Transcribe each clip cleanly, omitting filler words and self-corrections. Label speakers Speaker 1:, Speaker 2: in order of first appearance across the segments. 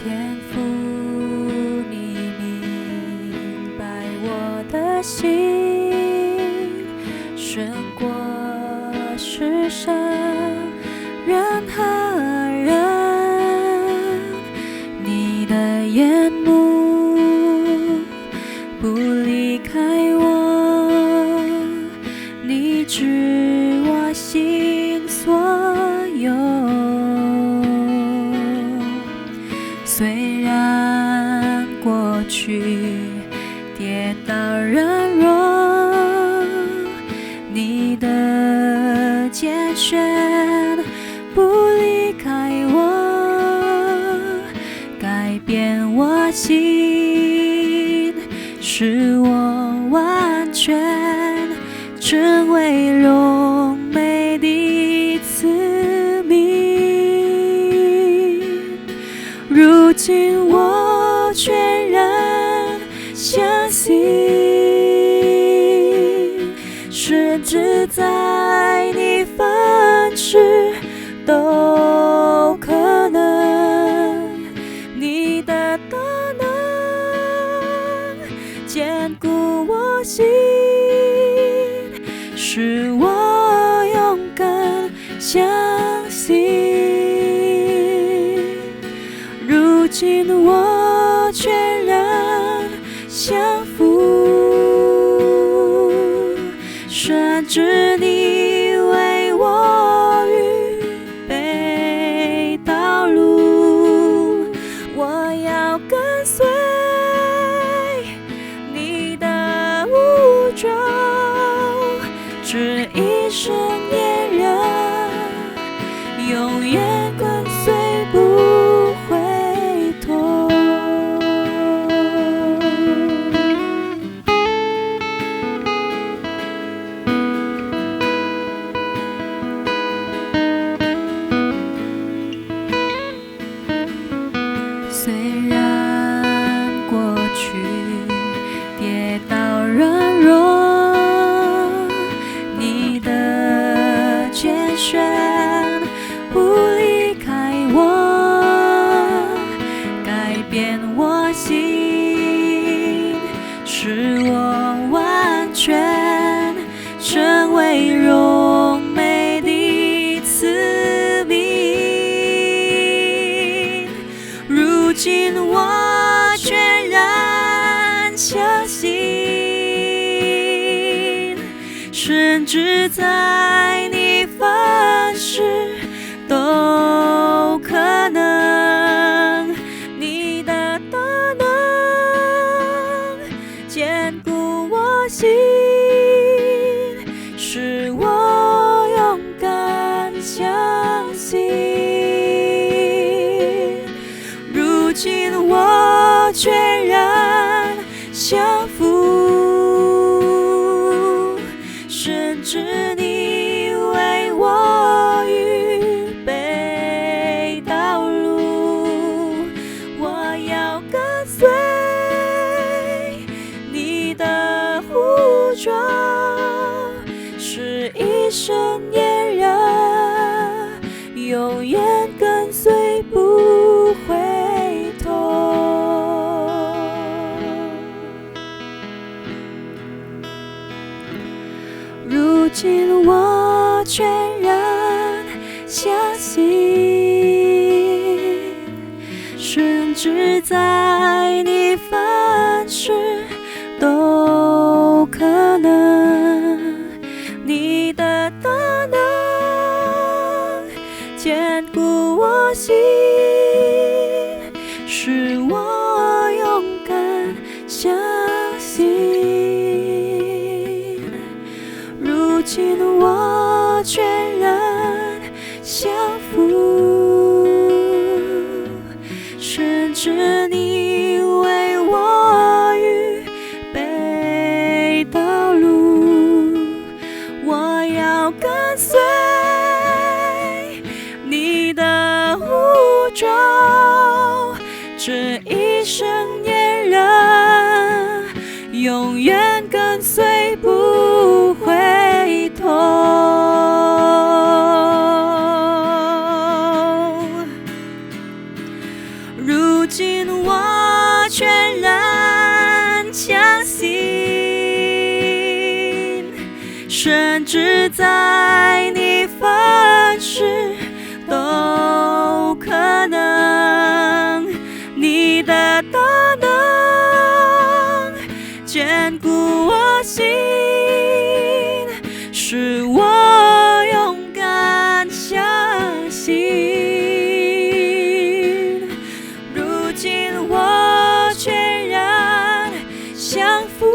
Speaker 1: 天父，你明白我的心，胜过世上任何人。你的眼目不离开我，你知我心所有。虽然过去跌倒软弱，你的拣选不离开我，改变我心，使我完全成为荣美的子民。如今我全然相信，甚至在你凡事都可能。你的大能坚固我心，使我勇敢相信。如今我全然降服，甚至你为我预备道路，我要跟随你的呼召，这一生也让永远跟随不回头。虽然过去跌倒软弱，你的拣选不离开我，改变我心，使我完全成为荣美的子民。如今我全然相信，甚至在你凡事都可能。你的大能坚固我心，使我勇敢相信。如今我全然降服，甚至你为我预备道路，我要跟随你的呼召，是一生也让永远跟随不回头。如今我全然相信，甚至在你凡事都可能。你的大能坚固我心，使我勇敢相信。如今我全然降服，甚至你为我预备道路，我要跟随你的呼召，这一生也让永远跟随不回头。如如今我全然相信，甚至在你凡事都可能，你的大能坚固我心，使我勇敢相信。如今我全然降服，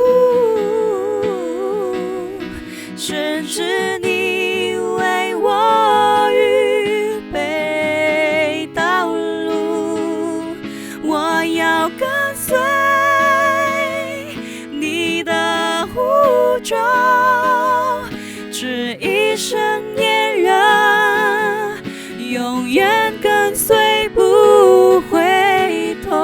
Speaker 1: 甚至你为我预备道路，我要跟随你的呼召，只一生黏人，永远跟随不回头。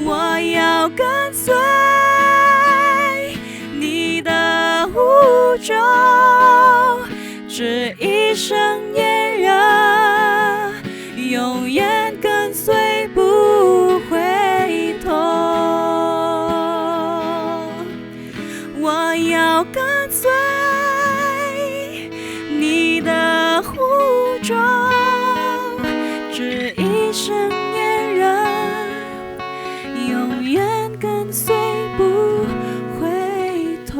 Speaker 1: 我要跟随你的呼召，只一生黏人，永远跟随不回头。我要跟随你的呼召，只一生黏人，永远跟随不回头。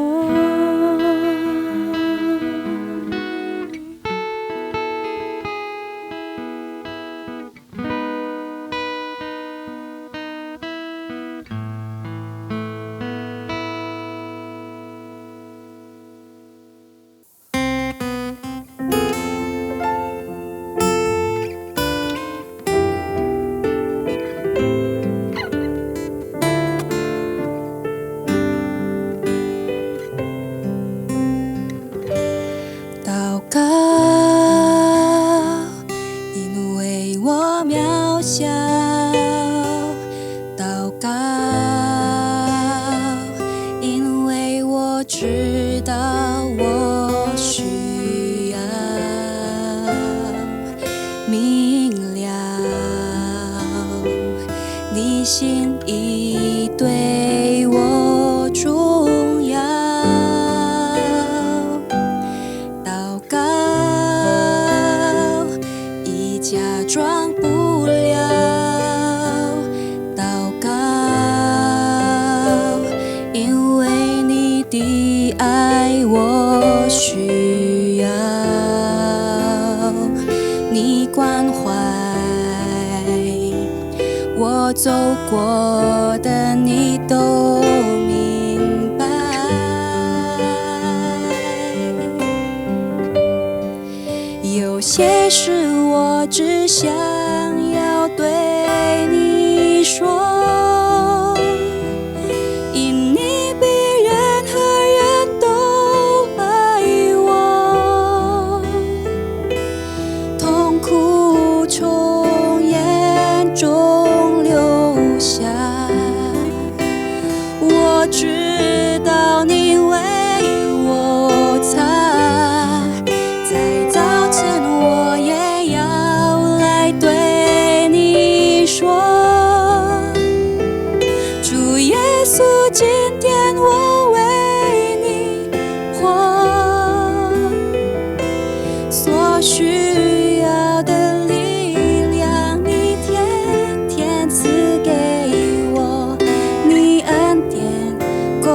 Speaker 1: 祷告，因为我渺小；祷告，因为我知道我需要明了你心意对我重要。假装不了，祷告，因为你的爱我需要，你关怀我走过的，你都明白。有些事我只想要对你说，因你比任何人都爱我，痛苦从眼中流下，我知道你为我擦，在早晨我也要来对你说，主耶稣，今天我为你活，所需要的力量你天天赐给我，你恩典够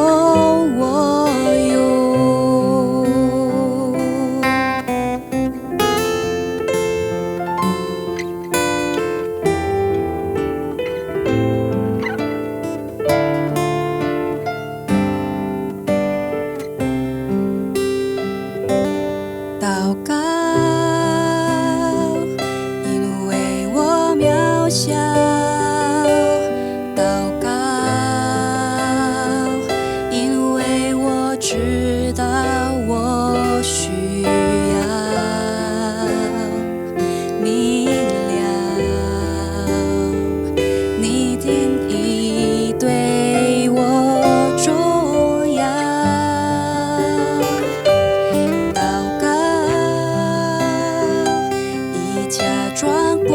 Speaker 1: 我用。祷告，因为我渺小；祷告，因为我知道我需要明了你的意对我重要。假装不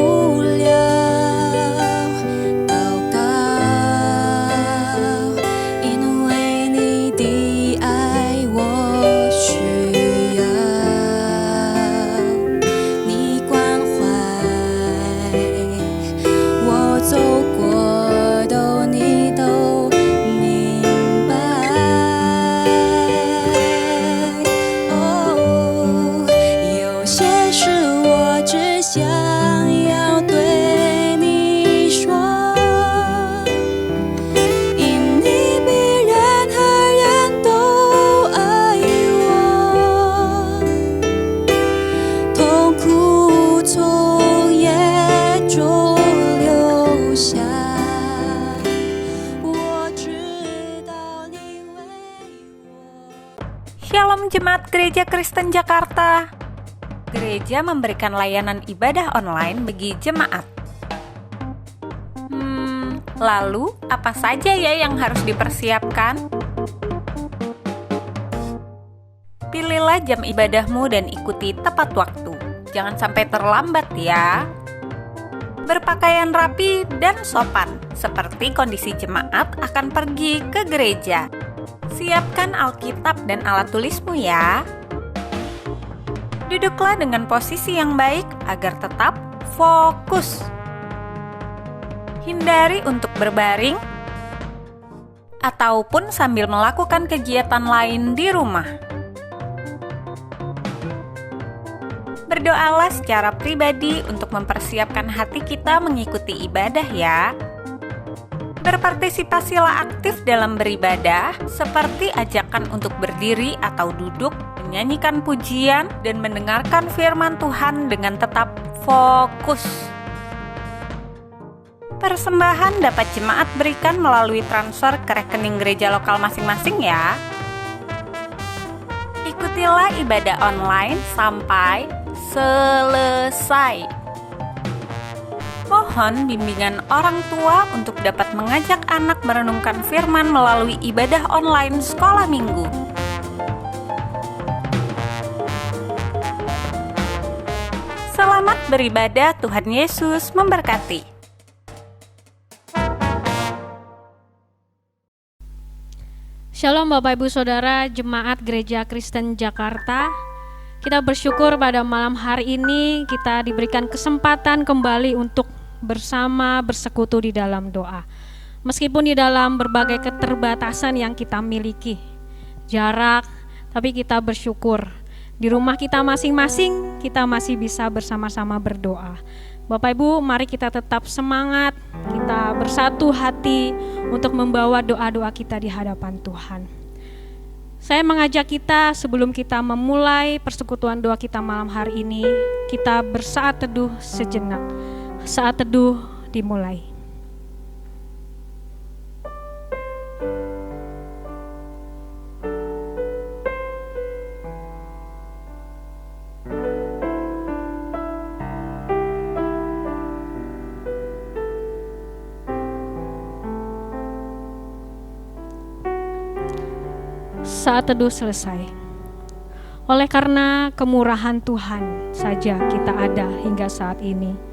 Speaker 2: Jemaat Gereja Kristen Jakarta. Gereja memberikan layanan ibadah online bagi jemaat. Lalu apa saja ya yang harus dipersiapkan? Pilihlah jam ibadahmu dan ikuti tepat waktu. Jangan sampai terlambat ya. Berpakaian rapi dan sopan, seperti kondisi jemaat akan pergi ke gereja. Siapkan Alkitab dan alat tulismu ya. Duduklah dengan posisi yang baik agar tetap fokus. Hindari untuk berbaring ataupun sambil melakukan kegiatan lain di rumah. Berdoalah secara pribadi untuk mempersiapkan hati kita mengikuti ibadah ya. Berpartisipasilah aktif dalam beribadah, seperti ajakan untuk berdiri atau duduk, menyanyikan pujian, dan mendengarkan firman Tuhan dengan tetap fokus. Persembahan dapat jemaat berikan melalui transfer ke rekening gereja lokal masing-masing ya. Ikutilah ibadah online sampai selesai. Mohon bimbingan orang tua untuk dapat mengajak anak merenungkan firman melalui ibadah online sekolah minggu. Selamat beribadah, Tuhan Yesus memberkati.
Speaker 3: Shalom Bapak Ibu Saudara Jemaat Gereja Kristen Jakarta. Kita bersyukur pada malam hari ini kita diberikan kesempatan kembali untuk bersama bersekutu di dalam doa. Meskipun di dalam berbagai keterbatasan yang kita miliki, jarak, tapi kita bersyukur. Di rumah kita masing-masing kita masih bisa bersama-sama berdoa. Bapak Ibu, mari kita tetap semangat, kita bersatu hati untuk membawa doa-doa kita di hadapan Tuhan. Saya mengajak kita sebelum kita memulai persekutuan doa kita malam hari ini, kita bersaat teduh sejenak. Saat teduh dimulai. Saat teduh selesai. Oleh karena kemurahan Tuhan saja kita ada hingga saat ini.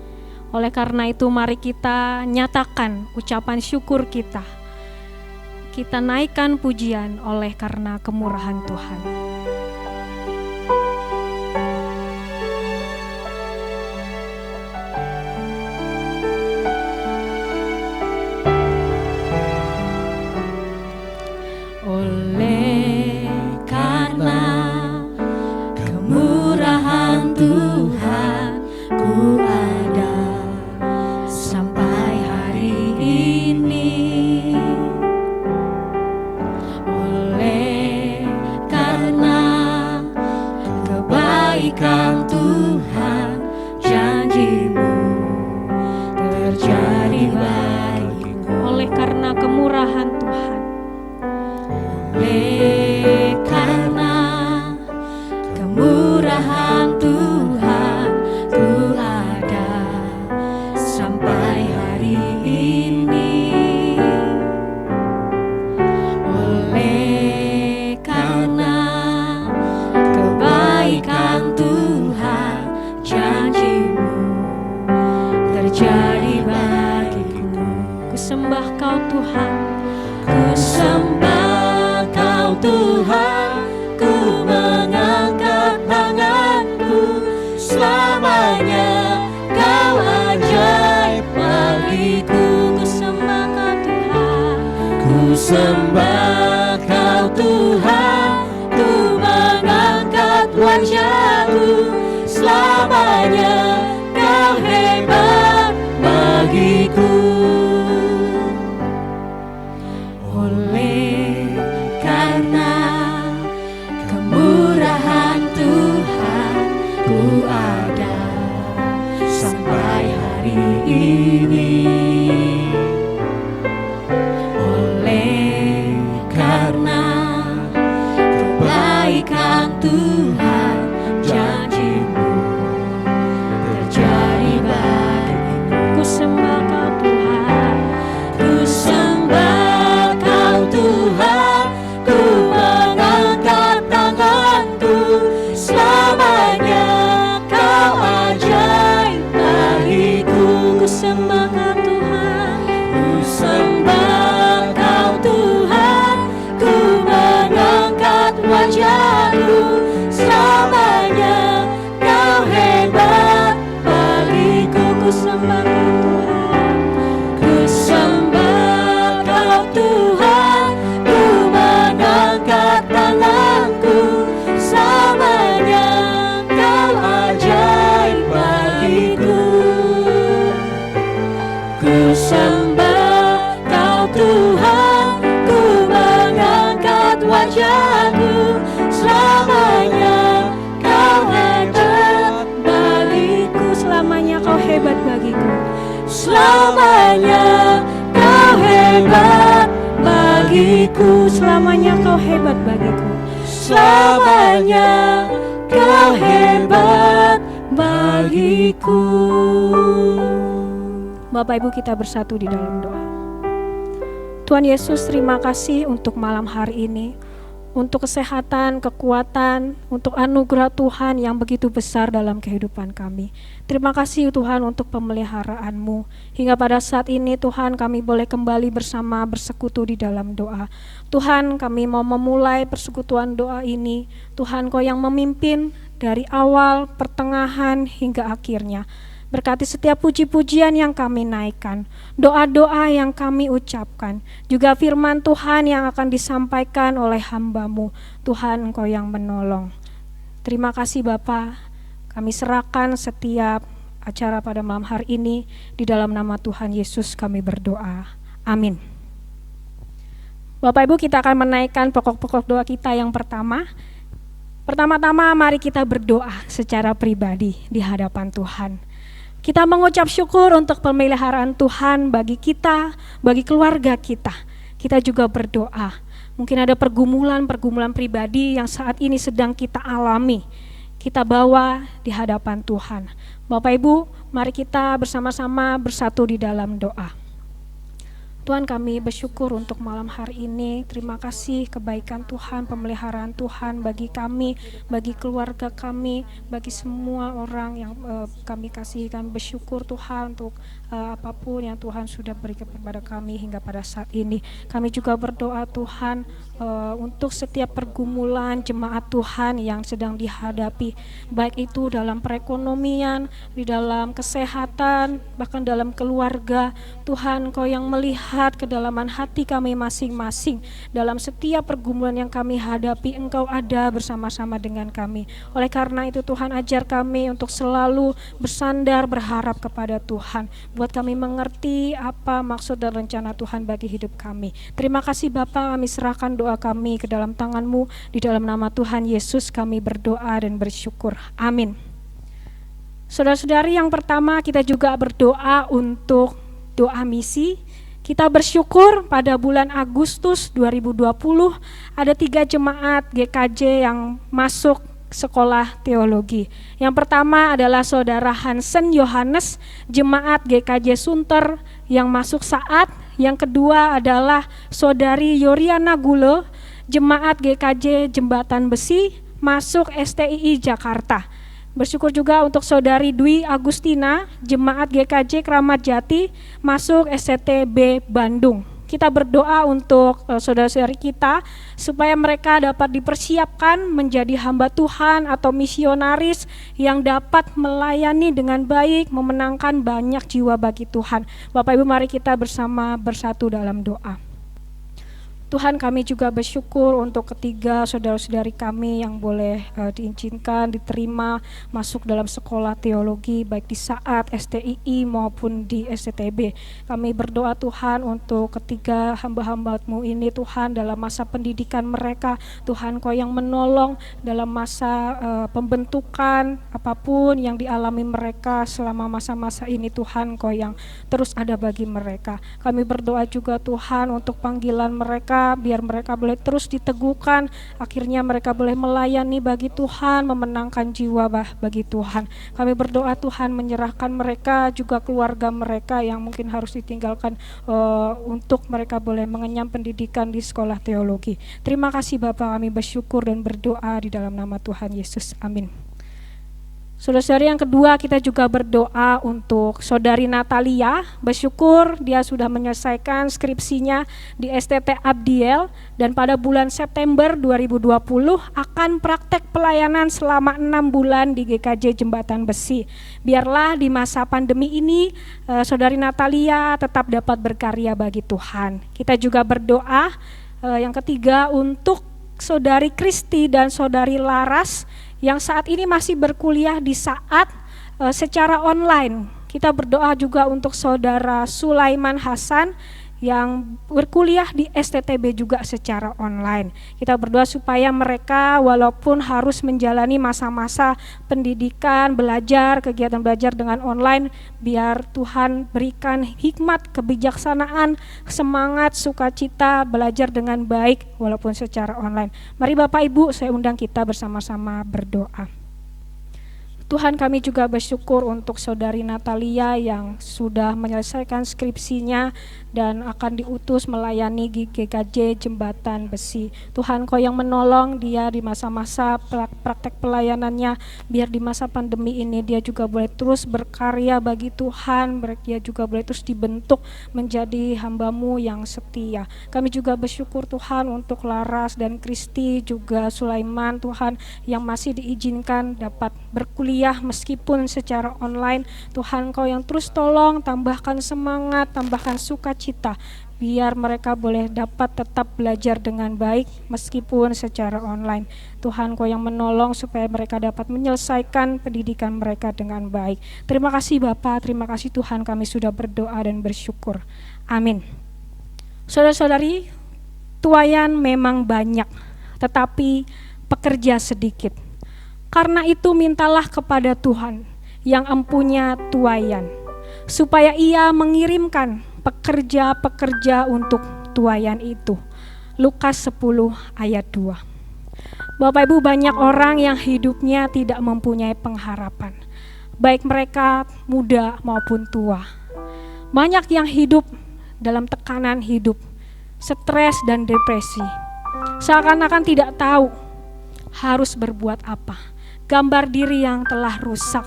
Speaker 3: Oleh karena itu mari kita nyatakan ucapan syukur kita. Kita naikkan pujian oleh karena kemurahan Tuhan.
Speaker 1: Sembah Kau Tuhan, ku mengangkat wajah-Mu, selamanya Kau hebat bagiku. Oleh karena kemurahan Tuhan, ku ada sampai hari ini. Karena kebaikan sembah Kau Tuhan, ku sembah Kau Tuhan, ku mengangkat wajahku selamanya. Kau hebat bagiku, ku sembah Kau Tuhan, ku sembah Kau Tuhan, ku mengangkat tanganku selamanya. Kau ajaib bagiku, ku sembah Kau Tuhan, ku mengangkat wajahku selamanya. Kau hebat bagiku, selamanya Kau hebat bagiku, selamanya Kau hebat bagiku, selamanya Kau hebat bagiku, selamanya Kau hebat bagiku. Bapak Ibu, kita bersatu di dalam doa. Tuhan Yesus, terima kasih untuk malam hari ini, untuk kesehatan, kekuatan, untuk anugerah Tuhan yang begitu besar dalam kehidupan kami. Terima kasih Tuhan untuk pemeliharaan-Mu. Hingga pada saat ini Tuhan, kami boleh kembali bersama bersekutu di dalam doa. Tuhan, kami mau memulai persekutuan doa ini. Tuhan, Kau yang memimpin dari awal, pertengahan, hingga akhirnya. Berkati setiap puji-pujian yang kami naikkan, doa-doa yang kami ucapkan, juga firman Tuhan yang akan disampaikan oleh hamba-Mu. Tuhan, Engkau yang menolong. Terima kasih Bapa, kami serahkan setiap acara pada malam hari ini. Di dalam nama Tuhan Yesus kami berdoa. Amin. Bapak Ibu, kita akan menaikkan pokok-pokok doa kita yang pertama. Pertama-tama mari kita berdoa secara pribadi di hadapan Tuhan. Kita mengucap syukur untuk pemeliharaan Tuhan bagi kita, bagi keluarga kita. Kita juga berdoa. Mungkin ada pergumulan-pergumulan pribadi yang saat ini sedang kita alami. Kita bawa di hadapan Tuhan. Bapak Ibu, mari kita bersama-sama bersatu di dalam doa. Tuhan, kami bersyukur untuk malam hari ini. Terima kasih kebaikan Tuhan, pemeliharaan Tuhan bagi kami, bagi keluarga kami, bagi semua orang yang kami kasih. Kami bersyukur Tuhan untuk apapun yang Tuhan sudah berikan kepada kami hingga pada saat ini. Kami juga berdoa Tuhan untuk setiap pergumulan jemaat Tuhan yang sedang dihadapi, baik itu dalam perekonomian, di dalam kesehatan, bahkan dalam keluarga. Tuhan, Kau yang melihat kedalaman hati kami masing-masing. Dalam setiap pergumulan yang kami hadapi, Engkau ada bersama-sama dengan kami. Oleh karena itu Tuhan, ajar kami untuk selalu bersandar, berharap kepada Tuhan. Buat kami mengerti apa maksud dan rencana Tuhan bagi hidup kami. Terima kasih Bapa, kami serahkan doa kami ke dalam tangan-Mu. Di dalam nama Tuhan Yesus kami berdoa dan bersyukur. Amin. Saudara-saudari, yang pertama kita juga berdoa untuk doa misi. Kita bersyukur pada bulan Agustus 2020 ada 3 jemaat GKJ yang masuk sekolah teologi. Yang pertama adalah Saudara Hansen Yohanes, jemaat GKJ Sunter yang masuk saat. Yang kedua adalah Saudari Yoriana Gule, jemaat GKJ Jembatan Besi, masuk STII Jakarta. Bersyukur juga untuk Saudari Dwi Agustina, jemaat GKJ Kramat Jati, masuk SCTB Bandung. Kita berdoa untuk saudara-saudari kita supaya mereka dapat dipersiapkan menjadi hamba Tuhan atau misionaris yang dapat melayani dengan baik, memenangkan banyak jiwa bagi Tuhan. Bapak Ibu, mari kita bersama bersatu dalam doa. Tuhan, kami juga bersyukur untuk ketiga saudara-saudari kami yang boleh diizinkan, diterima masuk dalam sekolah teologi baik di saat STII maupun di SCTB. Kami berdoa Tuhan untuk ketiga hamba-hamba-Mu ini Tuhan, dalam masa pendidikan mereka. Tuhan, Kau yang menolong dalam masa pembentukan apapun yang dialami mereka selama masa-masa ini. Tuhan, Kau yang terus ada bagi mereka. Kami berdoa juga Tuhan untuk panggilan mereka, biar mereka boleh terus diteguhkan, akhirnya mereka boleh melayani bagi Tuhan, memenangkan jiwa bagi Tuhan. Kami berdoa Tuhan menyerahkan mereka juga keluarga mereka yang mungkin harus ditinggalkan untuk mereka boleh mengenyam pendidikan di sekolah teologi. Terima kasih Bapa, kami bersyukur dan berdoa di dalam nama Tuhan Yesus. Amin. Saudara-saudari, yang kedua kita juga berdoa untuk saudari Natalia. Bersyukur dia sudah menyelesaikan skripsinya di STT Abdiel dan pada bulan September 2020 akan praktek pelayanan selama 6 bulan di GKJ Jembatan Besi. Biarlah di masa pandemi ini saudari Natalia tetap dapat berkarya bagi Tuhan. Kita juga berdoa yang ketiga untuk saudari Kristi dan saudari Laras yang saat ini masih berkuliah di saat secara online. Kita berdoa juga untuk saudara Sulaiman Hasan yang berkuliah di STTB juga secara online. Kita berdoa supaya mereka walaupun harus menjalani masa-masa pendidikan, belajar, kegiatan belajar dengan online, biar Tuhan berikan hikmat, kebijaksanaan, semangat, sukacita, belajar dengan baik walaupun secara online. Mari Bapak Ibu, saya undang kita bersama-sama berdoa. Tuhan, kami juga bersyukur untuk saudari Natalia yang sudah menyelesaikan skripsinya dan akan diutus melayani GKJ Jembatan Besi. Tuhan, Kau yang menolong dia di masa-masa praktek pelayanannya, biar di masa pandemi ini dia juga boleh terus berkarya bagi Tuhan, dia juga boleh terus dibentuk menjadi hamba-Mu yang setia. Kami juga bersyukur Tuhan untuk Laras dan Kristi, juga Sulaiman Tuhan yang masih diizinkan dapat berkuliah meskipun secara online. Tuhan, Kau yang terus tolong, tambahkan semangat, tambahkan sukacita, biar mereka boleh dapat tetap belajar dengan baik meskipun secara online. Tuhan, Kau yang menolong supaya mereka dapat menyelesaikan pendidikan mereka dengan baik. Terima kasih Bapa, terima kasih Tuhan, kami sudah berdoa dan bersyukur. Amin. Saudara-saudari, tuaian memang banyak, tetapi pekerja sedikit. Karena itu mintalah kepada Tuhan yang empunya tuaian, supaya Ia mengirimkan pekerja-pekerja untuk tuaian itu. Lukas 10 ayat 2. Bapak Ibu, banyak orang yang hidupnya tidak mempunyai pengharapan, baik mereka muda maupun tua. Banyak yang hidup dalam tekanan hidup, stres dan depresi, seakan-akan tidak tahu harus berbuat apa. Gambar diri yang telah rusak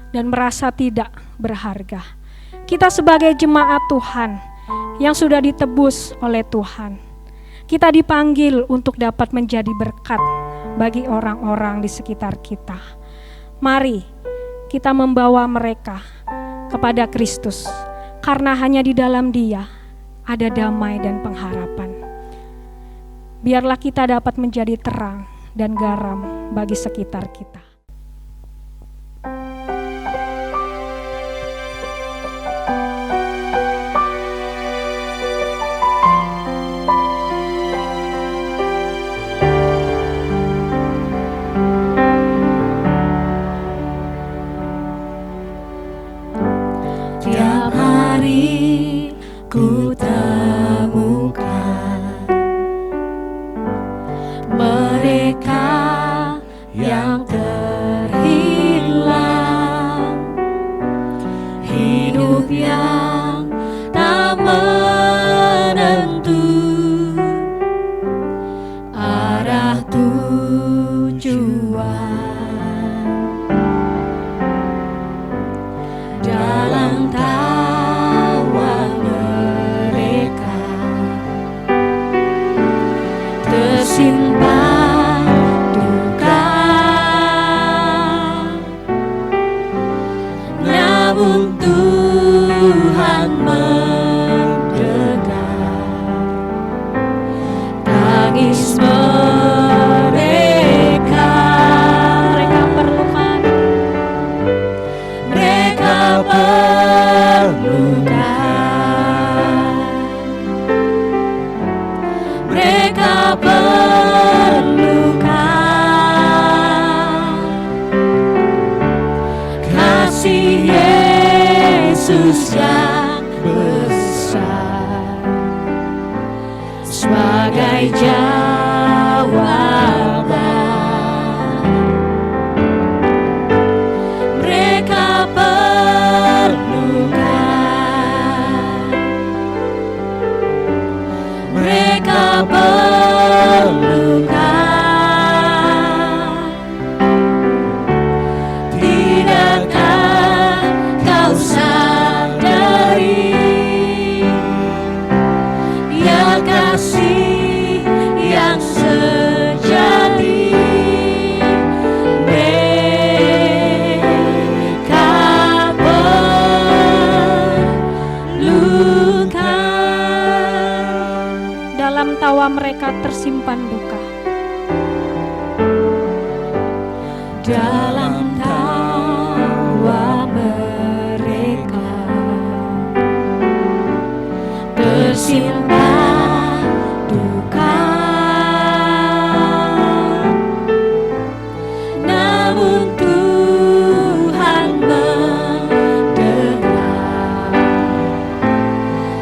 Speaker 1: dan merasa tidak berharga. Kita sebagai jemaat Tuhan yang sudah ditebus oleh Tuhan, kita dipanggil untuk dapat menjadi berkat bagi orang-orang di sekitar kita. Mari kita membawa mereka kepada Kristus, karena hanya di dalam Dia ada damai dan pengharapan. Biarlah kita dapat menjadi terang dan garam bagi sekitar kita.
Speaker 4: Tiap hari ku temukan mereka yang terhilang, hidup yang tak menentu, arah tujuan. Dalam tawa mereka tersimpan duka, namun Tuhan mendengar tangis mereka. Mereka perlukan, mereka perlukan, mereka perlukan kasih Yesus yang besar sebagai jawaban. Mereka perlukan, mereka perlukan, tidak
Speaker 1: tawa mereka tersimpan duka.
Speaker 4: Dalam tawa mereka tersimpan duka, namun Tuhan mendengar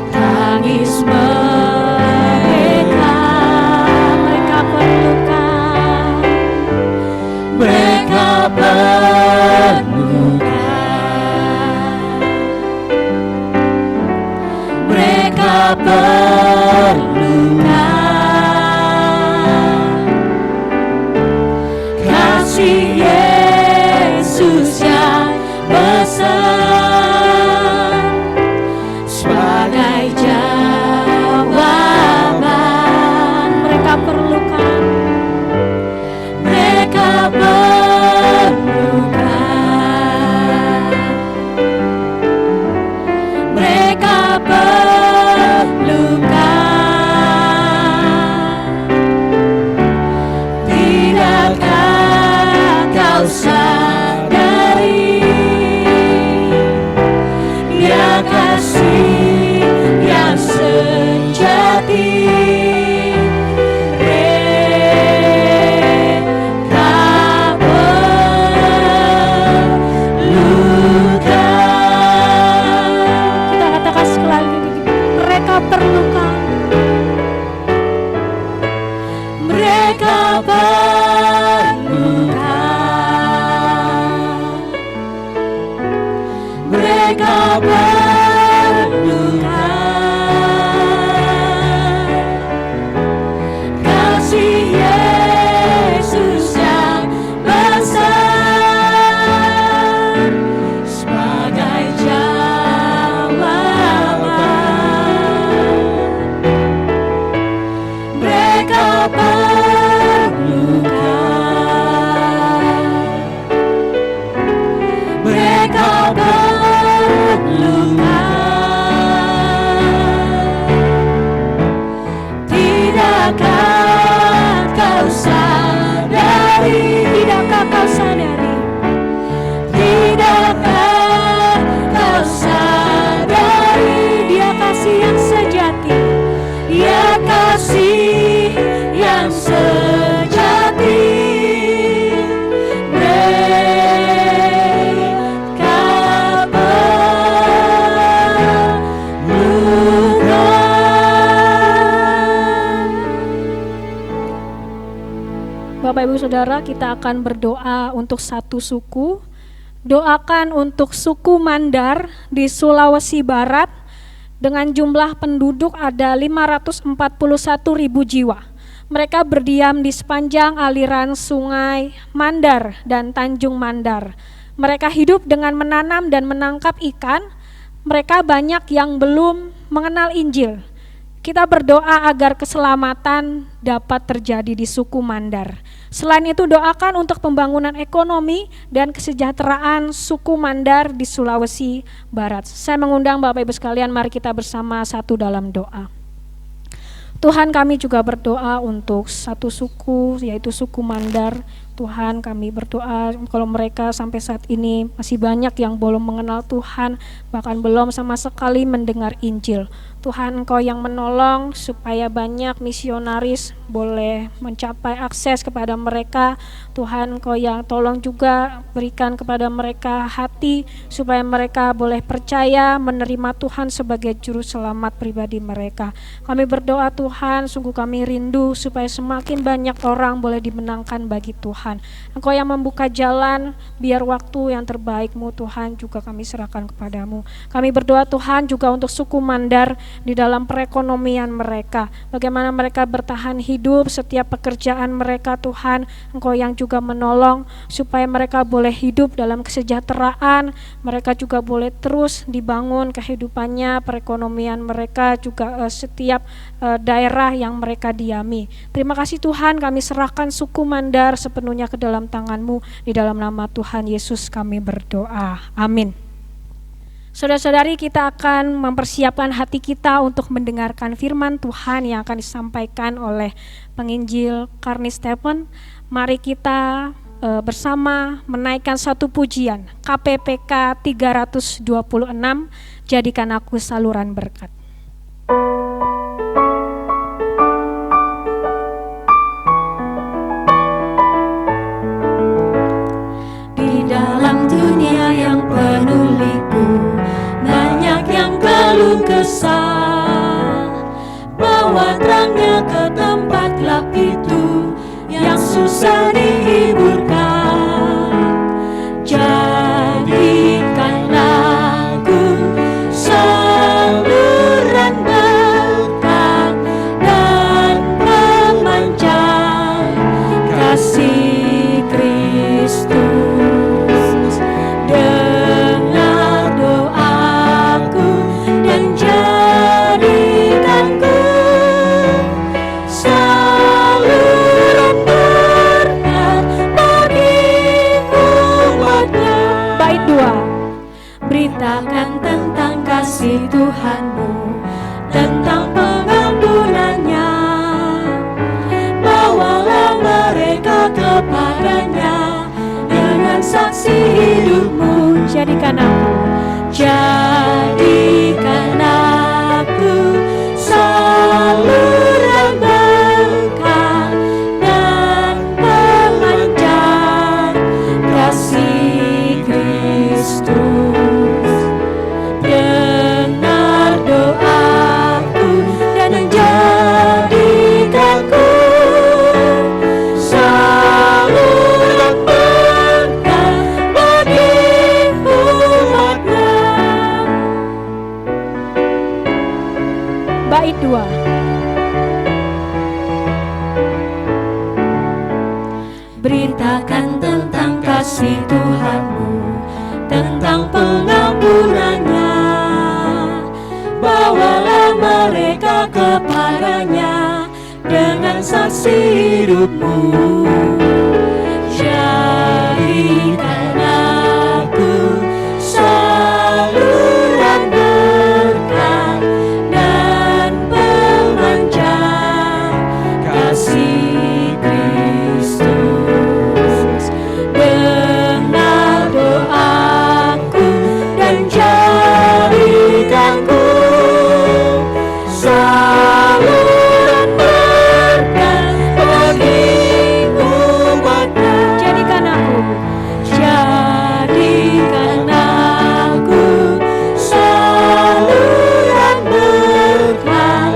Speaker 4: tangis mereka.
Speaker 1: Mereka perlukan,
Speaker 4: Mereka perlukan, mereka perlukan kasih Yesus yang besar sebagai jawaban.
Speaker 1: mereka perlukan,
Speaker 4: Mereka perlukan, mereka perlukan. Tidakkah kau sadari Dia kasih yang sejati?
Speaker 1: kita katakan sekali lagi, mereka perlukan,
Speaker 4: Mereka perlukan, mereka perlukan kasih Yesus yang besar sebagai jawaban. Mereka perlukan, mereka perlukan. Tidakkah kau sadari?
Speaker 1: tidakkah kau sadari?
Speaker 4: Tidakkah kau sadari?
Speaker 1: Dia kasih yang sejati,
Speaker 4: Dia kasih yang sejati. Mereka perlukan.
Speaker 1: Bapak Ibu Saudara, kita akan berdoa untuk satu suku. Doakan untuk suku Mandar di Sulawesi Barat dengan jumlah penduduk ada 541.000 jiwa. Mereka berdiam di sepanjang aliran sungai Mandar dan Tanjung Mandar. Mereka hidup dengan menanam dan menangkap ikan. Mereka banyak yang belum mengenal Injil. Kita berdoa agar keselamatan dapat terjadi di suku Mandar. Selain itu, doakan untuk pembangunan ekonomi dan kesejahteraan suku Mandar di Sulawesi Barat. Saya mengundang Bapak Ibu sekalian, mari kita bersama satu dalam doa. Tuhan, kami juga berdoa untuk satu suku, yaitu suku Mandar. Tuhan, kami berdoa kalau mereka sampai saat ini masih banyak yang belum mengenal Tuhan, bahkan belum sama sekali mendengar Injil. Tuhan, Engkau yang menolong supaya banyak misionaris boleh mencapai akses kepada mereka. Tuhan, Engkau yang tolong juga berikan kepada mereka hati supaya mereka boleh percaya menerima Tuhan sebagai juru selamat pribadi mereka. Kami berdoa Tuhan, sungguh kami rindu supaya semakin banyak orang boleh dimenangkan bagi Tuhan. Engkau yang membuka jalan, biar waktu yang terbaik-Mu Tuhan juga kami serahkan kepadamu. Kami berdoa Tuhan juga untuk suku Mandar di dalam perekonomian mereka, bagaimana mereka bertahan hidup setiap pekerjaan mereka. Tuhan, Engkau yang juga menolong supaya mereka boleh hidup dalam kesejahteraan, mereka juga boleh terus dibangun kehidupannya, perekonomian mereka juga setiap daerah yang mereka diami. Terima kasih Tuhan, kami serahkan suku Mandar sepenuhnya ke dalam tangan-Mu, di dalam nama Tuhan Yesus kami berdoa, amin. Saudara-saudari, kita akan mempersiapkan hati kita untuk mendengarkan firman Tuhan yang akan disampaikan oleh penginjil Karni Stephen. Mari kita bersama menaikkan satu pujian, KPPK 326, Jadikan Aku Saluran Berkat.
Speaker 4: Di dalam dunia yang penuh liku, banyak yang keluh kesah. Bawa terangnya ke tempat gelap itu yang susah dihiburkan. Jadikan aku saluran berkat dan pemancar kasih Kristus. Dengar doaku dan jadikanku saluran berkat bagi umatnya.
Speaker 1: Bait 2.
Speaker 4: Beritakan tentang kasih Tuhanmu, tentang pengampunannya. Bawalah mereka kepadanya dengan saksi hidupmu.
Speaker 1: Jadikan aku
Speaker 4: Jadikan aku saluran berkat dan pemancar kasih Kristus. Dengar doaku dan jadikanku saluran berkat bagi umatnya.
Speaker 1: bait 2.
Speaker 4: Beritakan tentang kasih Tuhanmu, tentang pengampunannya. Bawalah mereka kepadanya dengan saksi hidupmu. Jadikan aku saluran berkat dan pemancar kasih Kristus. Dengar doaku dan jadikanku saluran berkat bagi umatnya.
Speaker 1: Jadikan aku
Speaker 4: Jadikan aku saluran berkat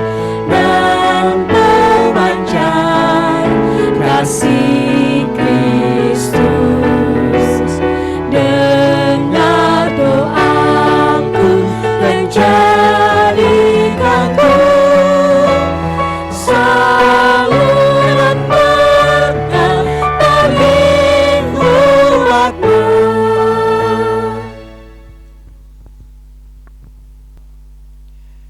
Speaker 4: dan pemancar kasih Kristus. Dengar doaku dan jadikanku saluran berkat bagi umatmu.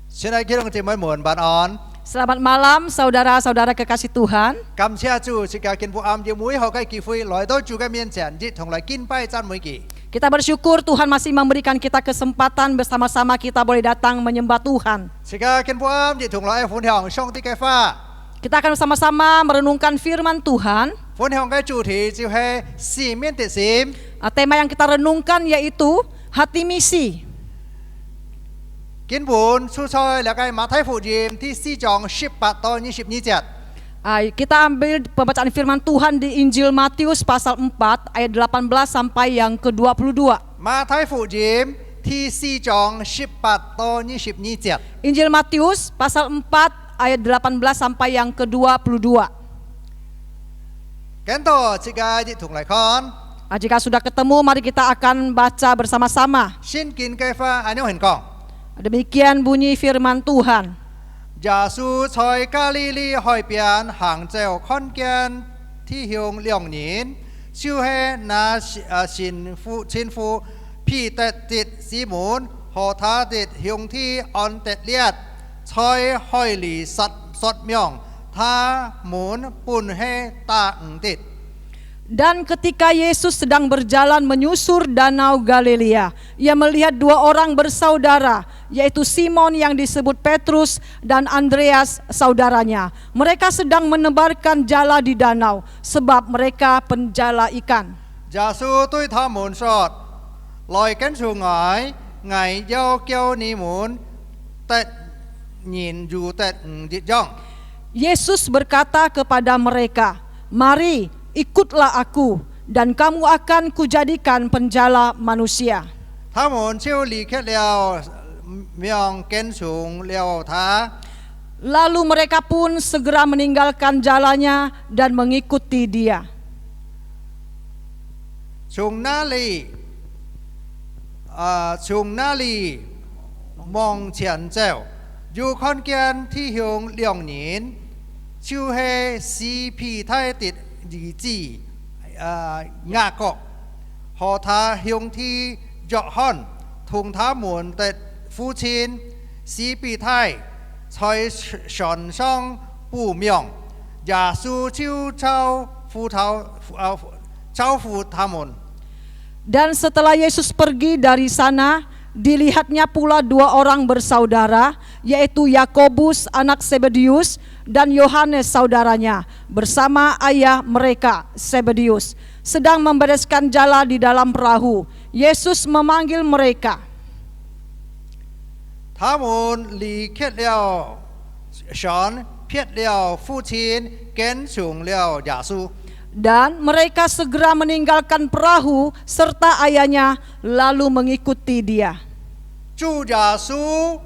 Speaker 5: Xin hãy kêu chị mới muốn bạn on.
Speaker 6: Selamat malam saudara-saudara kekasih Tuhan.
Speaker 5: Cảm ơn Chúa, xin cảm ơn Chúa những mũi họ cái kỳ phi, lại tới Chúa cái miền tràn, dịch thong lại kinh bay chân mũi kỳ.
Speaker 6: Kita bersyukur Tuhan masih memberikan kita kesempatan bersama-sama kita boleh datang menyembah Tuhan.
Speaker 5: Xin cảm ơn Chúa, dịch thong lại phun hồng song tí cái pha.
Speaker 6: Kita akan bersama-sama merenungkan firman Tuhan.
Speaker 5: Phun hồng cái chủ thị chiêu hay xì miên tiệt xìm.
Speaker 6: Tema yang kita renungkan yaitu hati misi.
Speaker 5: Kinh buồn su soi là cái Matayo phụ diêm thi si chong 18 to 22 节.
Speaker 6: Kita ambil pembacaan firman Tuhan di Injil Matius pasal 4 ayat 18 sampai yang ke-22.
Speaker 5: Matayo phụ diêm thi si chong 18 to 22 节.
Speaker 6: Injil Matius pasal 4 ayat 18 sampai yang ke-22.
Speaker 5: Kén to jika dịch thong lại con.
Speaker 6: Jika sudah ketemu, mari kita akan baca bersama-sama.
Speaker 5: Xin kính cái pha anh hình con.
Speaker 6: Demikian bunyi firman Tuhan.
Speaker 5: Yesus在加利利海邊行走看見天向兩年，就是那前夫彼得的西門和他的兄弟安德烈，在海裏述明他們本是大誤的。
Speaker 6: Dan ketika Yesus sedang berjalan menyusur danau Galilea, ia melihat dua orang bersaudara, yaitu Simon yang disebut Petrus dan Andreas saudaranya. Mereka sedang menebarkan jala di danau, sebab mereka penjala ikan.
Speaker 5: 耶稣对他们说：“来跟从我，我要叫你们得人如得鱼一样。”
Speaker 6: Yesus berkata kepada mereka, "Mari, ikutlah aku, dan kamu akan kujadikan penjala manusia."
Speaker 5: 他们就离开了，并跟从了他。
Speaker 6: Lalu mereka pun segera meninggalkan jalannya dan mengikuti dia.
Speaker 5: 从那里往前走，又看见弟兄两人，就是西庇太的兒子雅各和他兄弟約翰，同他們的父親西庇太在船上捕命，耶穌就招呼他們。
Speaker 6: Dan setelah Yesus pergi dari sana, dilihatnya pula dua orang bersaudara, yaitu Yakobus anak Zebedius dan Yohanes saudaranya, bersama ayah mereka Zebedius, sedang membereskan jala di dalam perahu. Yesus memanggil mereka.
Speaker 5: 他們離開了船，撇了父親，跟從了耶穌。
Speaker 6: Dan mereka segera meninggalkan perahu serta ayahnya, lalu mengikuti dia.
Speaker 5: 主耶穌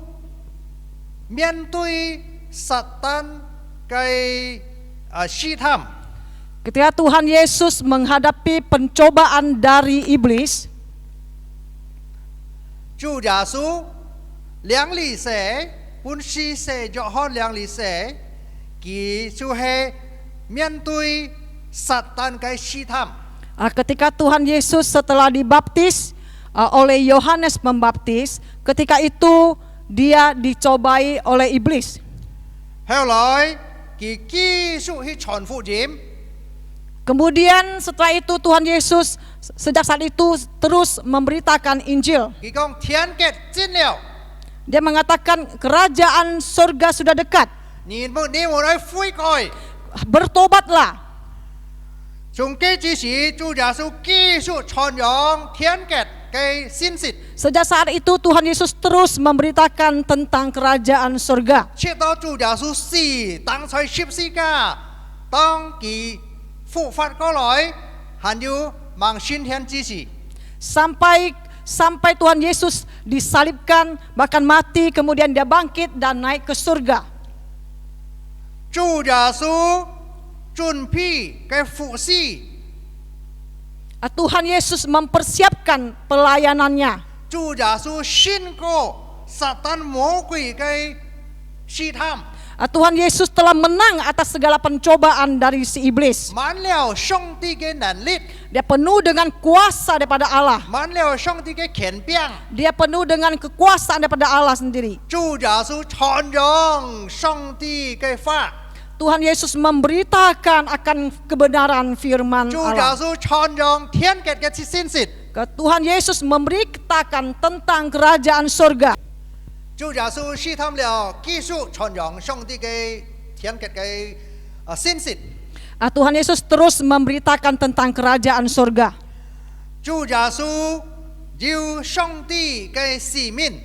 Speaker 5: 面對撒旦嘅試探，
Speaker 6: Ketika Tuhan Yesus menghadapi pencobaan dari iblis,
Speaker 5: 主耶穌兩里舍本是舍約翰兩里舍，佢就係面對撒旦嘅試探。
Speaker 6: ketika Tuhan Yesus setelah dibaptis oleh Yohanes Pembaptis, ketika itu dia dicobai oleh iblis.
Speaker 5: 後來佢繼續去傳福音，
Speaker 6: Kemudian setelah itu Tuhan Yesus sejak saat itu terus memberitakan Injil.
Speaker 5: 佢講天國近了，
Speaker 6: Dia mengatakan kerajaan surga sudah dekat.
Speaker 5: 你們來悔改。
Speaker 6: Bertobatlah.
Speaker 5: 從基之時，主耶穌繼續傳揚天國嘅信息，
Speaker 6: Sejak saat itu Tuhan Yesus terus memberitakan tentang kerajaan surga.
Speaker 5: 直到主耶穌死，當在十字架，當佢復活過來，還有mang新天之時。
Speaker 6: Sampai Tuhan Yesus disalibkan, bahkan mati, kemudian dia bangkit dan naik ke surga.
Speaker 5: 主耶穌準備嘅服侍，
Speaker 6: Tuhan Yesus mempersiapkan pelayanannya.
Speaker 5: 主耶穌勝過撒旦魔鬼嘅試探，
Speaker 6: Tuhan Yesus telah menang atas segala pencobaan dari si iblis.
Speaker 5: 滿了上帝嘅能力，
Speaker 6: Dia penuh dengan kuasa daripada Allah.
Speaker 5: 滿了上帝嘅權柄。
Speaker 6: Dia penuh dengan kekuasaan daripada Allah sendiri.
Speaker 5: 主耶穌傳揚上帝嘅法，
Speaker 6: Tuhan Yesus memberitakan akan kebenaran firman
Speaker 5: 主耶
Speaker 6: Allah.
Speaker 5: 穌傳揚天國嘅信息，
Speaker 6: Tuhan Yesus memberitakan tentang kerajaan surga.
Speaker 5: 主耶穌試探了，繼續傳揚上帝嘅天國嘅信息。
Speaker 6: Tuhan Yesus terus memberitakan tentang kerajaan surga.
Speaker 5: 主耶穌有上帝嘅使命，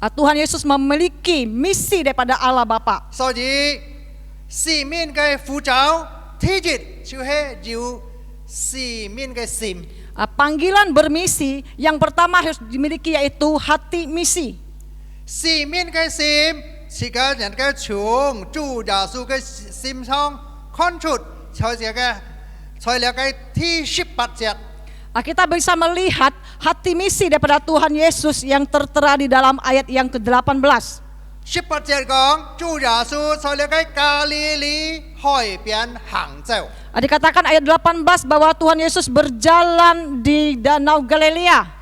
Speaker 6: Tuhan Yesus memiliki misi daripada Allah Bapa.
Speaker 5: 所以使命嘅呼召，第一就係有使命嘅心。
Speaker 6: Panggilan bermisi yang pertama harus dimiliki yaitu hati misi.
Speaker 5: 使命嘅心是個人嘅從主耶穌嘅心上看出，才了解第18節。
Speaker 6: Kita bisa melihat hati misi daripada Tuhan Yesus yang tertera di dalam ayat yang ke-18.
Speaker 5: 18節講，主耶穌在了解加利利海邊行走。
Speaker 6: Dikatakan ayat 18 bahwa Tuhan Yesus berjalan di danau Galilea.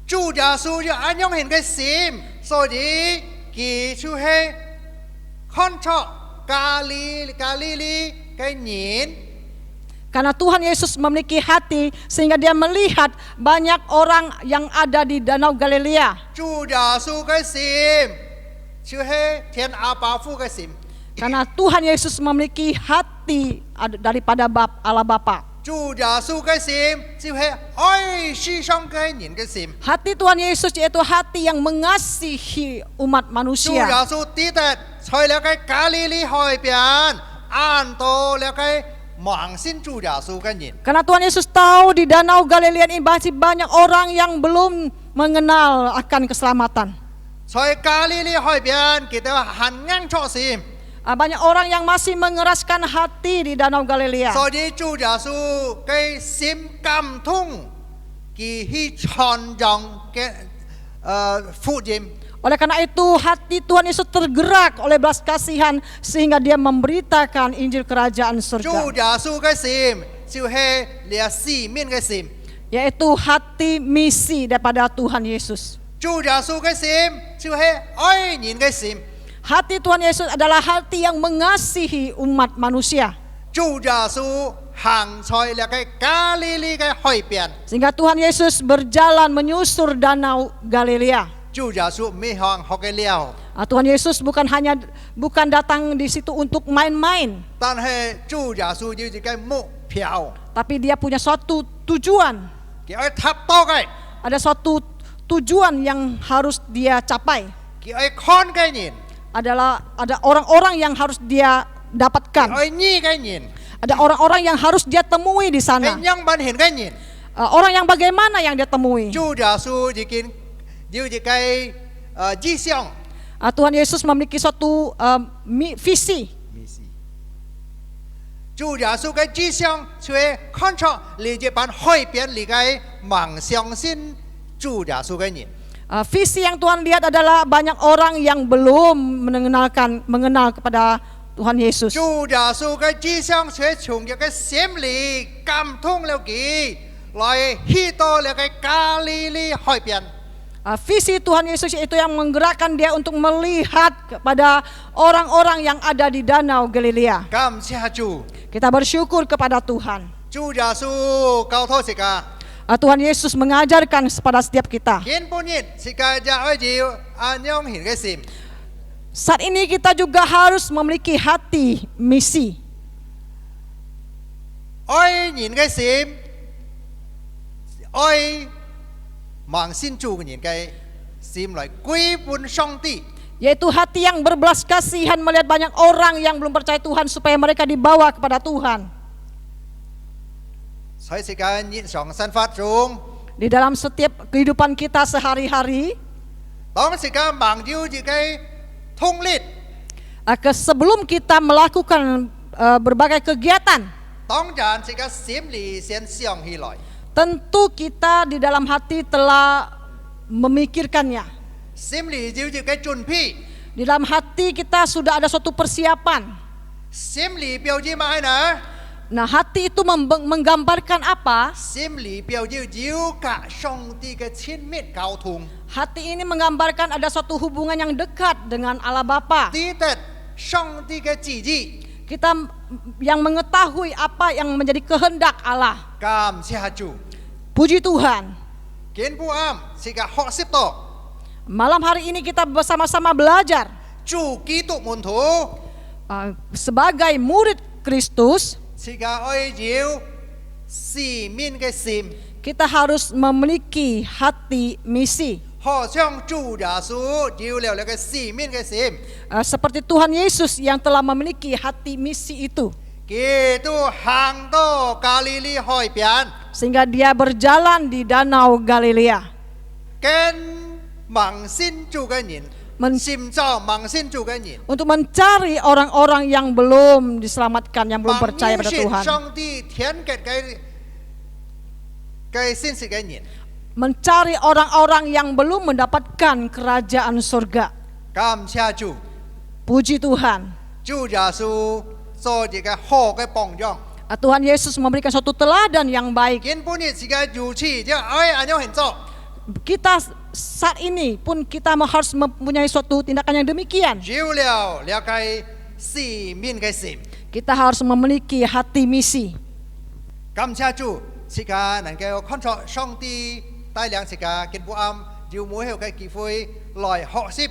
Speaker 5: 主耶穌有安樣型嘅心，所以佢就係看出加利利嘅人，
Speaker 6: Karena Tuhan Yesus memiliki hati sehingga dia melihat banyak orang yang ada di Danau Galilea.
Speaker 5: 主耶稣嘅心就是天阿爸父嘅心，
Speaker 6: Karena Tuhan Yesus memiliki hati daripada Allah Bapa.
Speaker 5: 主耶稣嘅心就是愛世上嘅人嘅心。
Speaker 6: Hati Tuhan Yesus yaitu hati yang mengasihi umat
Speaker 5: 主耶
Speaker 6: manusia.
Speaker 5: 穌抵達在了嘅加利利海邊，按到了嘅盲信主耶穌嘅人。
Speaker 6: Karena Tuhan Yesus tahu di Danau Galilea ini masih banyak orang yang belum mengenal akan keselamatan.
Speaker 5: 在加利利海邊，佢哋很硬確心，
Speaker 6: Banyak orang yang masih mengeraskan hati di Danau Galilea.
Speaker 5: 所以主耶穌嘅心感動，佢去傳揚嘅福音。
Speaker 6: Oleh karena itu hati Tuhan Yesus tergerak oleh belas kasihan sehingga dia memberitakan Injil Kerajaan
Speaker 5: 主
Speaker 6: Surga.
Speaker 5: 耶穌嘅心就係你使命嘅心，
Speaker 6: Yaitu hati misi daripada Tuhan Yesus.
Speaker 5: 主耶穌嘅心就係愛人嘅心，
Speaker 6: Hati Tuhan Yesus adalah hati yang mengasihi umat manusia.
Speaker 5: 主耶穌行在那個加利利嘅海邊，
Speaker 6: Sehingga Tuhan Yesus berjalan menyusur Danau Galilea.
Speaker 5: 主耶穌未向學嘅了，
Speaker 6: Tuhan Yesus bukan datang di situ untuk main-main,
Speaker 5: 但係主耶穌要一個目標，
Speaker 6: tapi dia punya suatu tujuan.
Speaker 5: 佢愛達到嘅，
Speaker 6: Ada suatu tujuan yang harus dia capai.
Speaker 5: 佢愛看嘅人，
Speaker 6: Ada orang-orang yang harus dia
Speaker 5: 佢
Speaker 6: dapatkan.
Speaker 5: 愛醫嘅人，
Speaker 6: Ada orang-orang yang harus dia temui di
Speaker 5: 係
Speaker 6: sana.
Speaker 5: 讓人顯嘅人。
Speaker 6: Orang yang bagaimana yang dia temui?
Speaker 5: 主耶穌已經要一個意向。
Speaker 6: Tuhan Yesus memiliki suatu visi.
Speaker 5: 主耶穌嘅志向，就係看出你這班海邊嚟嘅盲相信主耶穌嘅人。
Speaker 6: Visi yang Tuhan lihat adalah banyak orang yang belum mengenal kepada Tuhan Yesus.
Speaker 5: 主耶穌嘅志向，就係從一個心裏感動了佢，來去到那個加利利海邊。
Speaker 6: Visi Tuhan Yesus itu yang menggerakkan dia untuk melihat kepada orang-orang yang ada di Danau Galilea.
Speaker 5: 感謝主，
Speaker 6: Kita bersyukur kepada Tuhan.
Speaker 5: 主耶穌教導時間，
Speaker 6: Tuhan Yesus mengajarkan kepada setiap kita.
Speaker 5: 見本日世界就愛要安養人嘅心，
Speaker 6: Saat ini kita juga harus memiliki hati misi.
Speaker 5: 愛人嘅心，愛盲信主嘅人嘅心來歸本上帝。
Speaker 6: Yaitu hati yang berbelas kasihan melihat banyak orang yang belum percaya Tuhan supaya mereka dibawa kepada Tuhan.
Speaker 5: 在世間日常生活中，
Speaker 6: Di dalam setiap kehidupan kita sehari-hari,
Speaker 5: 當時間忙要自己通力，
Speaker 6: sebelum kita melakukan berbagai kegiatan,
Speaker 5: 當然自己心裏先想起來，
Speaker 6: tentu kita di dalam hati telah memikirkannya.
Speaker 5: 心裏要自己準備，
Speaker 6: Di dalam hati kita sudah ada suatu persiapan.
Speaker 5: 心裏表示乜呢？
Speaker 6: Nah, hati itu menggambarkan apa?
Speaker 5: 心裏表示要跟上帝嘅親密溝通，
Speaker 6: Hati ini menggambarkan ada suatu hubungan yang dekat dengan Allah Bapa.
Speaker 5: 知道上帝嘅旨意。
Speaker 6: Kita yang mengetahui apa yang menjadi kehendak Allah.
Speaker 5: 感謝主，
Speaker 6: Puji Tuhan.
Speaker 5: 見不啱是個學習到，
Speaker 6: Malam hari ini kita bersama-sama belajar
Speaker 5: 主基督門徒
Speaker 6: sebagai murid Kristus.
Speaker 5: 是個愛要使命嘅心，
Speaker 6: Kita harus memiliki hati misi.
Speaker 5: 好像主耶穌要了那個使命嘅心。
Speaker 6: Seperti Tuhan Yesus yang telah memiliki hati misi itu.
Speaker 5: 佢都行到加利利海邊，
Speaker 6: Sehingga dia berjalan di Danau Galilea.
Speaker 5: 跟盲信主嘅人， 尋找盲信主嘅人，
Speaker 6: Untuk mencari orang-orang yang belum diselamatkan, yang belum
Speaker 5: 盲
Speaker 6: percaya
Speaker 5: 認
Speaker 6: pada
Speaker 5: 識
Speaker 6: Tuhan.
Speaker 5: 上帝天嘅信息嘅人。
Speaker 6: Mencari orang-orang yang belum mendapatkan kerajaan surga.
Speaker 5: 感謝主，
Speaker 6: Puji Tuhan.
Speaker 5: 主耶穌做一個好嘅榜樣。
Speaker 6: Tuhan Yesus memberikan suatu teladan yang baik.
Speaker 5: 根本嘅時間如此，就愛安樣行做。
Speaker 6: Kita saat ini pun kita harus mempunyai suatu tindakan yang demikian.
Speaker 5: 有了了解使命嘅心，
Speaker 6: Kita harus memiliki hati misi.
Speaker 5: 感謝主，自家能夠看出上帝帶領自家見不暗，要每一個機會來學習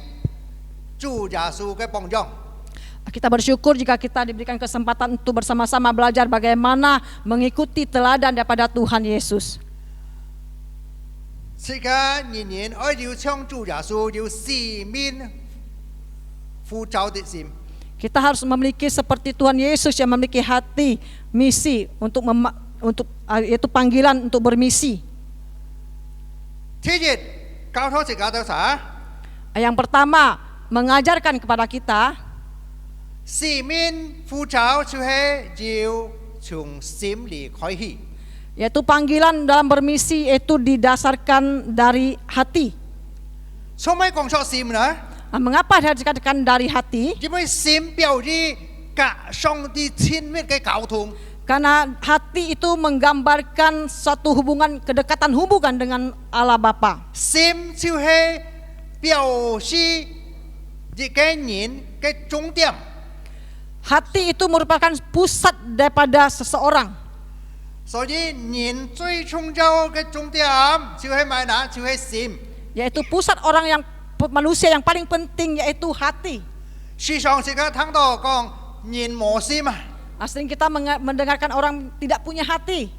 Speaker 5: 主耶穌嘅榜樣。
Speaker 6: Kita bersyukur jika kita diberikan kesempatan untuk bersama-sama belajar bagaimana mengikuti teladan daripada Tuhan Yesus.
Speaker 5: 自家人人愛要唱主耶穌，要使命呼召的心。
Speaker 6: Kita harus memiliki seperti Tuhan Yesus yang memiliki hati misi yaitu panggilan untuk bermisi.
Speaker 5: 第一，交託自家到啥？
Speaker 6: Yang pertama, mengajarkan kepada kita
Speaker 5: 使命呼召就係要從心裏開始。
Speaker 6: yaitu panggilan dalam bermisi itu didasarkan dari hati.
Speaker 5: 做咩講出心呢？
Speaker 6: Mengapa dikatakan dari hati?
Speaker 5: 因為心表示跟上帝親密嘅溝通。
Speaker 6: Karena hati itu menggambarkan suatu kedekatan hubungan dengan Allah Bapa.
Speaker 5: 心就係表示一個人嘅終點。
Speaker 6: Hati itu merupakan pusat daripada seseorang.
Speaker 5: 所以人最重要嘅終點就係咩呢？就係心。
Speaker 6: Yaitu pusat manusia yang paling penting yaitu hati.
Speaker 5: 時常時間聽到講人無心啊，
Speaker 6: Sering kita mendengarkan orang tidak punya hati.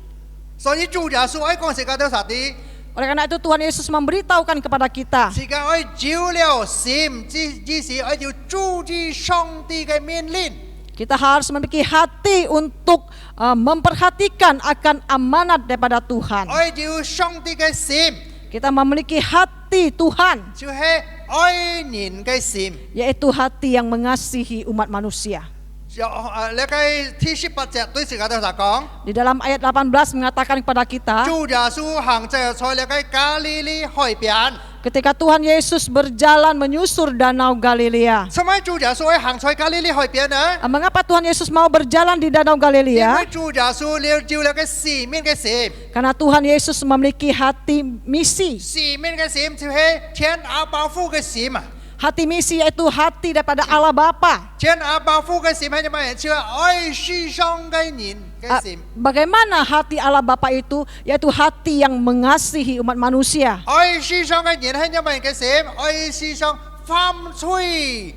Speaker 5: 所以主耶穌愛講時間到啥啲？
Speaker 6: Oleh karena itu Tuhan Yesus memberitahukan kepada kita.
Speaker 5: 時間愛照了心，只是愛要注意上帝嘅命令。
Speaker 6: Kita harus memiliki hati untuk memperhatikan akan amanat daripada Tuhan.
Speaker 5: 愛要上帝嘅心，
Speaker 6: Kita memiliki hati Tuhan,
Speaker 5: 就係愛人嘅心。
Speaker 6: yaitu hati yang mengasihi umat manusia.
Speaker 5: 你嘅第18節對時間到啥講？
Speaker 6: Di dalam ayat 18 mengatakan kepada kita,
Speaker 5: 主耶穌行在你嘅加利利海邊。
Speaker 6: ketika Tuhan Yesus berjalan menyusur danau Galilea.
Speaker 5: 做咩主耶穌愛行在加利利海邊呢？
Speaker 6: Mengapa Tuhan Yesus mau berjalan di danau
Speaker 5: 因
Speaker 6: Galilea?
Speaker 5: 為主耶穌了照了嘅使命嘅心。
Speaker 6: Karena Tuhan Yesus memiliki hati misi.
Speaker 5: 使命嘅心就係天阿爸父嘅心啊！
Speaker 6: Hati misi yaitu hati daripada Allah Bapa.
Speaker 5: 天阿爸父嘅心係乜嘢？就係愛世上嘅人嘅心。
Speaker 6: Bagaimana hati Allah Bapa itu? Yaitu hati yang mengasihi umat manusia.
Speaker 5: 愛世上嘅人係乜嘢嘅心？愛世上犯罪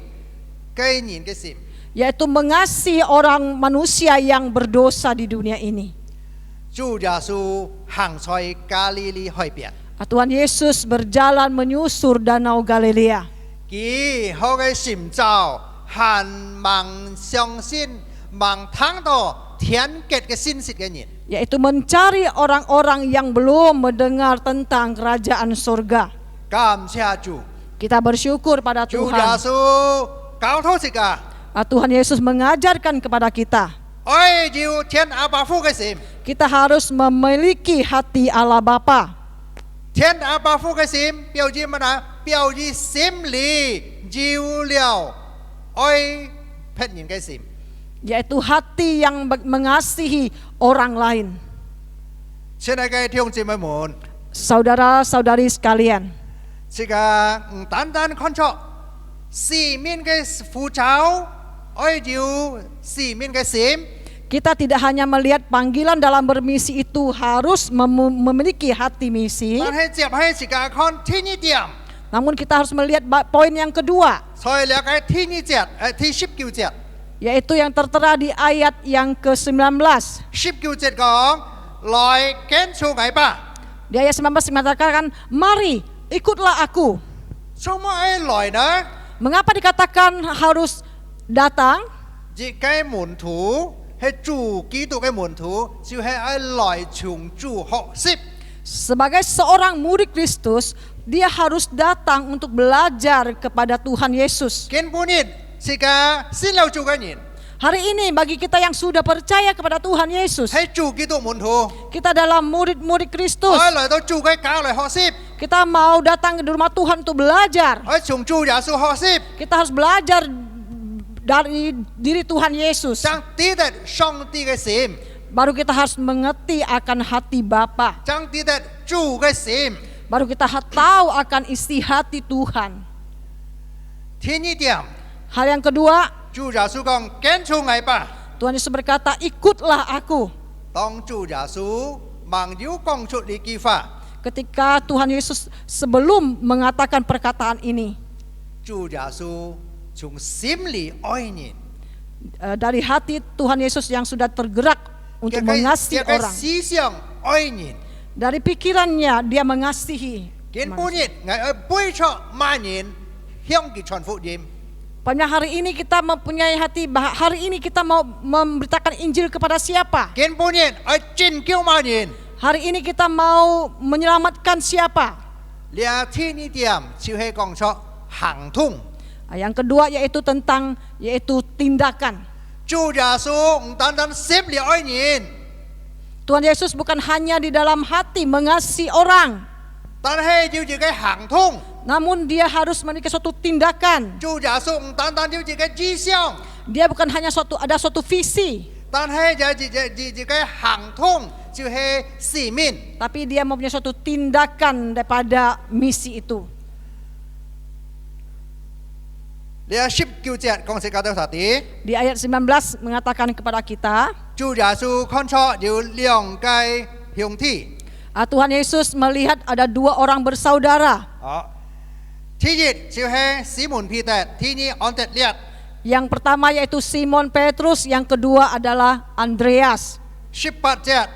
Speaker 5: 嘅人嘅心。
Speaker 6: Yaitu mengasihi orang manusia yang berdosa di dunia ini.
Speaker 5: 主耶穌行在加利利海邊，
Speaker 6: Tuhan Yesus berjalan menyusur danau Galilea.
Speaker 5: 佢好嘅尋找還盲相信、盲聽到天國嘅信息嘅人。
Speaker 6: Yaitu mencari orang-orang yang belum mendengar tentang kerajaan surga.
Speaker 5: 感謝主，
Speaker 6: Kita bersyukur pada
Speaker 5: 主耶
Speaker 6: Tuhan.
Speaker 5: 穌教導自家，
Speaker 6: Tuhan Yesus mengajarkan kepada kita.
Speaker 5: 愛要天阿爸父嘅心。
Speaker 6: Kita harus memiliki hati Allah Bapa.
Speaker 5: 天阿爸父嘅心表示乜啊？表示心裏照了愛別人嘅心。
Speaker 6: Yaitu hati yang mengasihi orang lain.
Speaker 5: 親愛嘅弟兄姊妹們，
Speaker 6: Saudara-saudari sekalian,
Speaker 5: 這個唔單單看出使命嘅呼召，愛要使命嘅心，
Speaker 6: kita tidak hanya melihat panggilan dalam bermisi itu harus memiliki hati misi,
Speaker 5: 但係接喺時間看天一點，
Speaker 6: namun kita harus melihat poin yang kedua,
Speaker 5: 所以了解天一節，第19節，
Speaker 6: yaitu yang tertera di ayat yang ke-19.
Speaker 5: 19節講來跟從我吧。
Speaker 6: Di ayat 19 mengatakan, mari ikutlah aku.
Speaker 5: 做乜愛來呢？
Speaker 6: Mengapa dikatakan harus datang?
Speaker 5: 一個門徒係主基督嘅門徒，就係愛來從主學習。
Speaker 6: Sebagai seorang murid Kristus, dia harus datang untuk belajar kepada Tuhan Yesus.
Speaker 5: 根本人是個先有主嘅人，
Speaker 6: Hari ini bagi kita yang sudah percaya kepada Tuhan Yesus,
Speaker 5: 係主基督門徒，
Speaker 6: kita dalam murid-murid Kristus,
Speaker 5: 愛來到主嘅教嚟學習，
Speaker 6: kita mau datang ke rumah Tuhan untuk belajar.
Speaker 5: 愛從主耶穌學習，
Speaker 6: Kita harus belajar dari diri Tuhan Yesus.
Speaker 5: 將知道上帝嘅心，
Speaker 6: Baru kita harus mengerti akan hati Bapa.
Speaker 5: 將知道主嘅心。
Speaker 6: Baru kita tahu akan isi hati Tuhan.
Speaker 5: 天一點，
Speaker 6: Hal yang kedua,
Speaker 5: 主耶穌講跟從我吧。
Speaker 6: Tuhan Yesus berkata, ikutlah aku.
Speaker 5: 当主耶稣忙要讲出呢句话，
Speaker 6: Ketika Tuhan Yesus sebelum mengatakan perkataan ini,
Speaker 5: 主耶稣从心里爱人，
Speaker 6: dari hati Tuhan Yesus yang sudah tergerak untuk mengasihi
Speaker 5: 嘅
Speaker 6: orang.
Speaker 5: 思想爱人，
Speaker 6: Dari pikirannya dia mengasihi.
Speaker 5: 見本日我背出萬人向佢傳福音，
Speaker 6: Pada hari ini kita mempunyai hati, hari ini kita mau memberitakan Injil kepada siapa?
Speaker 5: 見本日我拯救萬人，
Speaker 6: Hari ini kita mau menyelamatkan siapa?
Speaker 5: 呢天呢點就係講出行動。
Speaker 6: Yang kedua yaitu tindakan.
Speaker 5: 主耶穌唔單單心裏愛人，
Speaker 6: Tuhan Yesus bukan hanya di dalam hati mengasihi orang,
Speaker 5: 但係要自己行動。
Speaker 6: namun dia harus memiliki suatu tindakan.
Speaker 5: 主耶穌唔單單要自己志向，
Speaker 6: Dia bukan hanya ada suatu visi,
Speaker 5: 但係就自己行動就係使命。
Speaker 6: tapi dia mempunyai suatu tindakan daripada misi itu.
Speaker 5: 呢19節講釋教到實啲，
Speaker 6: Di ayat 19 mengatakan kepada kita,
Speaker 5: 主耶穌看出有兩個兄弟。
Speaker 6: Tuhan Yesus melihat ada dua orang bersaudara.
Speaker 5: 第一就係西門彼得，第二安德烈。
Speaker 6: Yang pertama yaitu Simon Petrus, yang kedua adalah Andreas.
Speaker 5: 18節，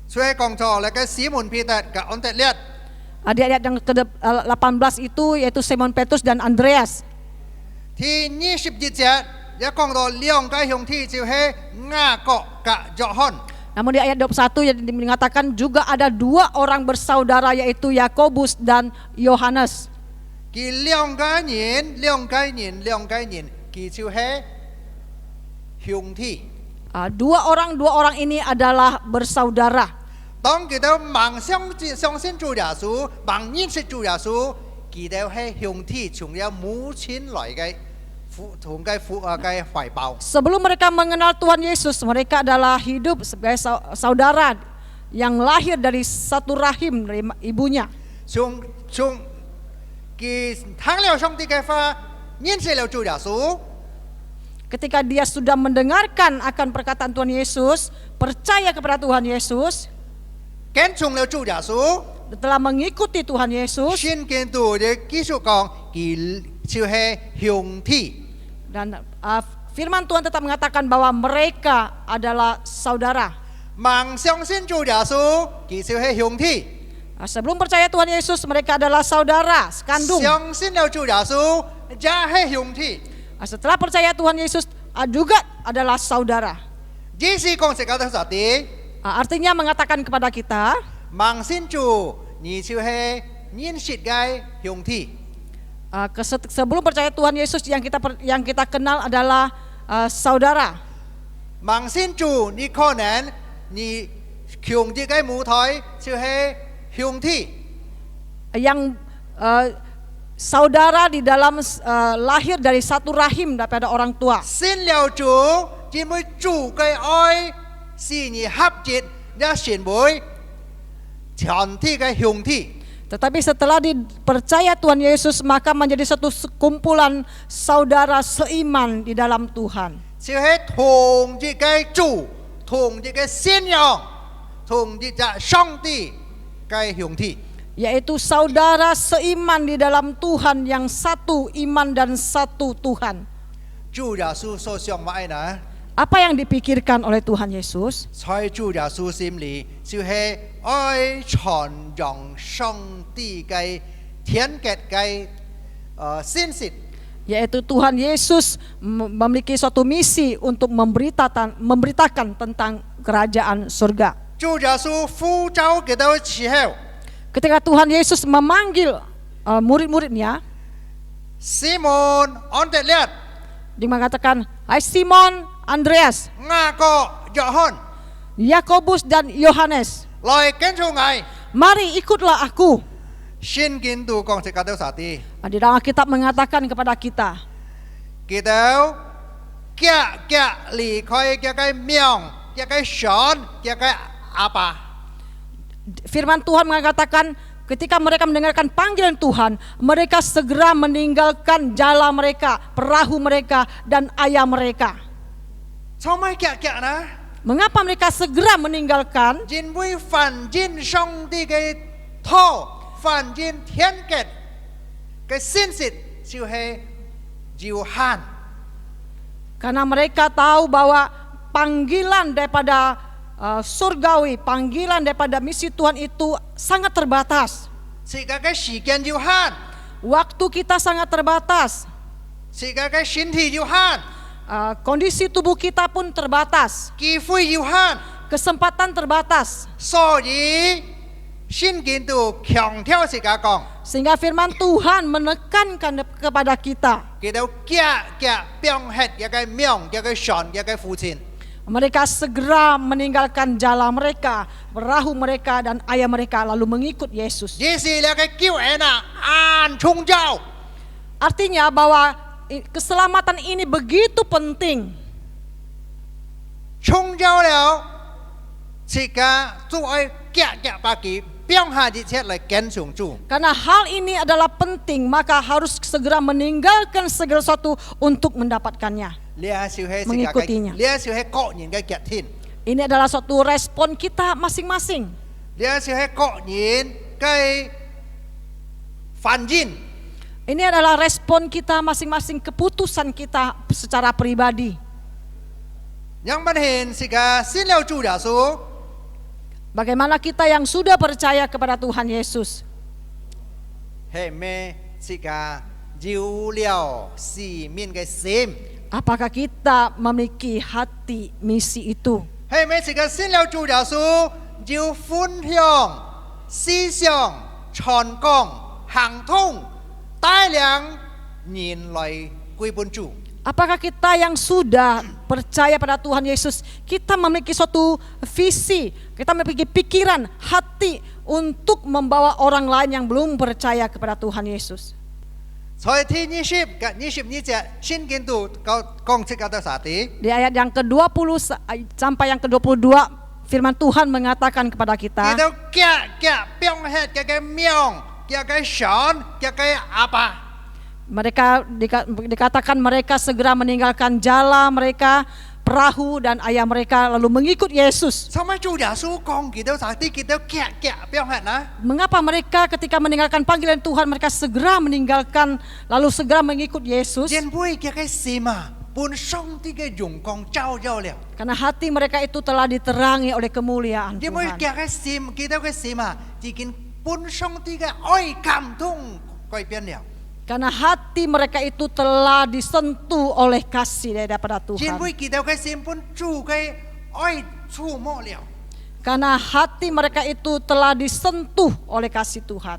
Speaker 5: 所以講咗那個西門彼得กับ安德烈。
Speaker 6: Di ayat yang ke-18 itu yaitu Simon Petrus dan Andreas.
Speaker 5: 第22節一講到兩個兄弟就係雅各กับ約翰。
Speaker 6: Namun di ayat 21 yang mengatakan juga ada dua orang bersaudara yaitu Yakobus dan Yohanes.
Speaker 5: 佢兩個人，佢就係兄弟。
Speaker 6: Dua orang ini adalah bersaudara.
Speaker 5: 當佢哋盲相信主耶穌，盲認識主耶穌，佢哋係兄弟，從有母親來嘅同嘅懷抱。
Speaker 6: Sebelum mereka mengenal Tuhan Yesus, mereka adalah hidup sebagai saudara yang lahir dari satu rahim dari ibunya.
Speaker 5: 從佢聽了上帝嘅話，認識了主耶穌，
Speaker 6: Ketika dia sudah mendengarkan akan perkataan Tuhan Yesus, percaya kepada Tuhan Yesus,
Speaker 5: 跟從了主耶穌，
Speaker 6: telah mengikuti Tuhan Yesus,
Speaker 5: 先見到嘅繼續講，佢就係兄弟。
Speaker 6: dan firman Tuhan tetap mengatakan bahwa mereka adalah saudara.
Speaker 5: 盲相信主耶穌，佢就係兄弟。
Speaker 6: Sebelum percaya Tuhan Yesus, mereka adalah saudara sekandung.
Speaker 5: 相信了主耶穌，也係兄弟。
Speaker 6: Setelah percaya Tuhan Yesus, juga adalah saudara.
Speaker 5: 這是講釋教到實啲，
Speaker 6: Artinya mengatakan kepada kita,
Speaker 5: 盲信主，你就係認識嘅兄弟。
Speaker 6: sebelum percaya Tuhan Yesus yang kita kenal adalah saudara.
Speaker 5: 盲信主，你可能你強啲嘅舞台就係兄弟。
Speaker 6: Yang saudara di dalam lahir dari satu rahim daripada orang tua.
Speaker 5: 信了主，因為主嘅愛是你合結一成為全體嘅兄弟。
Speaker 6: Tetapi setelah dipercaya Tuhan Yesus, maka menjadi satu kumpulan saudara seiman di dalam Tuhan.
Speaker 5: 就係同一個主，同一個信仰，同一個上帝嘅兄弟。
Speaker 6: Yaitu saudara seiman di dalam Tuhan, yang satu iman dan satu Tuhan.
Speaker 5: 主耶穌所想買呢，
Speaker 6: Apa yang dipikirkan oleh Tuhan Yesus?
Speaker 5: 在主耶穌心裏就係愛傳揚上帝嘅天國嘅信息。
Speaker 6: Yaitu Tuhan Yesus memiliki suatu misi untuk memberitakan tentang kerajaan surga.
Speaker 5: 主耶穌呼召佢哋時候，
Speaker 6: Ketika Tuhan Yesus memanggil murid-muridnya,
Speaker 5: Simon安德烈、
Speaker 6: dia mengatakan, "Hai Simon, Andreas,
Speaker 5: 雅各、約翰，
Speaker 6: Yakobus dan Yohanes,
Speaker 5: 來跟從我。
Speaker 6: mari ikutlah aku."
Speaker 5: 先見到講釋教到實啲，
Speaker 6: Di dalam Alkitab mengatakan kepada kita,
Speaker 5: 佢哋離開佢嘅名，佢嘅神，佢嘅阿爸。
Speaker 6: firman Tuhan mengatakan ketika mereka mendengarkan panggilan Tuhan, mereka segera meninggalkan jala mereka, perahu mereka, dan ayah mereka.
Speaker 5: 做咩呢？
Speaker 6: Mengapa mereka segera meninggalkan?
Speaker 5: 因为犯进上帝嘅道，犯进天嘅信息就是有限。
Speaker 6: Karena mereka tahu bahwa panggilan daripada surgawi, panggilan daripada misi Tuhan itu sangat terbatas.
Speaker 5: 世界嘅時間有限，
Speaker 6: Waktu kita sangat terbatas,
Speaker 5: 世界嘅身體有限，
Speaker 6: kondisi tubuh kita pun terbatas,
Speaker 5: 機會有限，
Speaker 6: kesempatan terbatas.
Speaker 5: 所以聖經都強調世界講，
Speaker 6: Sehingga firman Tuhan menekankan kepada kita.
Speaker 5: 佢哋表現一個命，一個神，一個父親。
Speaker 6: Mereka segera meninggalkan jala mereka, perahu mereka dan ayah mereka lalu mengikut Yesus.
Speaker 5: 這是一個救恩啊，按宗教。
Speaker 6: Artinya bahwa keselamatan ini begitu penting.
Speaker 5: 宗教了，世界做愛把佢表現一切來跟從主。
Speaker 6: Karena hal ini adalah penting, maka harus segera meninggalkan segala sesuatu untuk mendapatkannya.
Speaker 5: 呢個就係世界
Speaker 6: Mengikutinya.
Speaker 5: 嘅，呢個就係個人嘅決定，
Speaker 6: Ini adalah suatu respon kita masing-masing.
Speaker 5: 呢個就係個人嘅反應。
Speaker 6: Ini adalah respon kita masing-masing, keputusan kita secara pribadi.
Speaker 5: 讓我們現時嘅信了主耶穌，
Speaker 6: Bagaimana kita yang sudah percaya kepada Tuhan Yesus?
Speaker 5: 係咩時間有了使命嘅心？
Speaker 6: Apakah kita memiliki hati misi itu?
Speaker 5: 係咩時間信了主耶穌，要分享、思想、傳講、行通，帶領人來歸本主。
Speaker 6: Apakah kita yang sudah percaya pada Tuhan Yesus, kita memiliki suatu visi, kita memiliki pikiran, hati untuk membawa orang lain yang belum percaya kepada Tuhan Yesus?
Speaker 5: 在第20กับ22節，聖經都講出到啥地？
Speaker 6: Di ayat yang ke-20 sampai yang ke-22 firman Tuhan mengatakan kepada
Speaker 5: 佢
Speaker 6: kita,
Speaker 5: 都表現嘅命，嘅神，嘅阿爸。
Speaker 6: mereka dikatakan mereka segera meninggalkan jala mereka, perahu dan ayah mereka lalu mengikut Yesus.
Speaker 5: 做乜主耶穌講佢都啥地？佢都表現啊？
Speaker 6: Mengapa mereka ketika meninggalkan panggilan Tuhan mereka segera meninggalkan lalu segera mengikut Yesus?
Speaker 5: 因為佢嘅心啊，本上帝嘅榮光照耀了。
Speaker 6: Karena hati mereka itu telah diterangi oleh kemuliaan
Speaker 5: 因為
Speaker 6: Tuhan.
Speaker 5: 佢嘅心，佢哋嘅心啊，已經本上帝嘅愛感動改變了。
Speaker 6: Karena hati mereka itu telah disentuh oleh kasih daripada
Speaker 5: 因
Speaker 6: Tuhan.
Speaker 5: 為佢哋嘅心本主嘅愛觸摸了。
Speaker 6: Karena hati mereka itu telah disentuh oleh kasih Tuhan.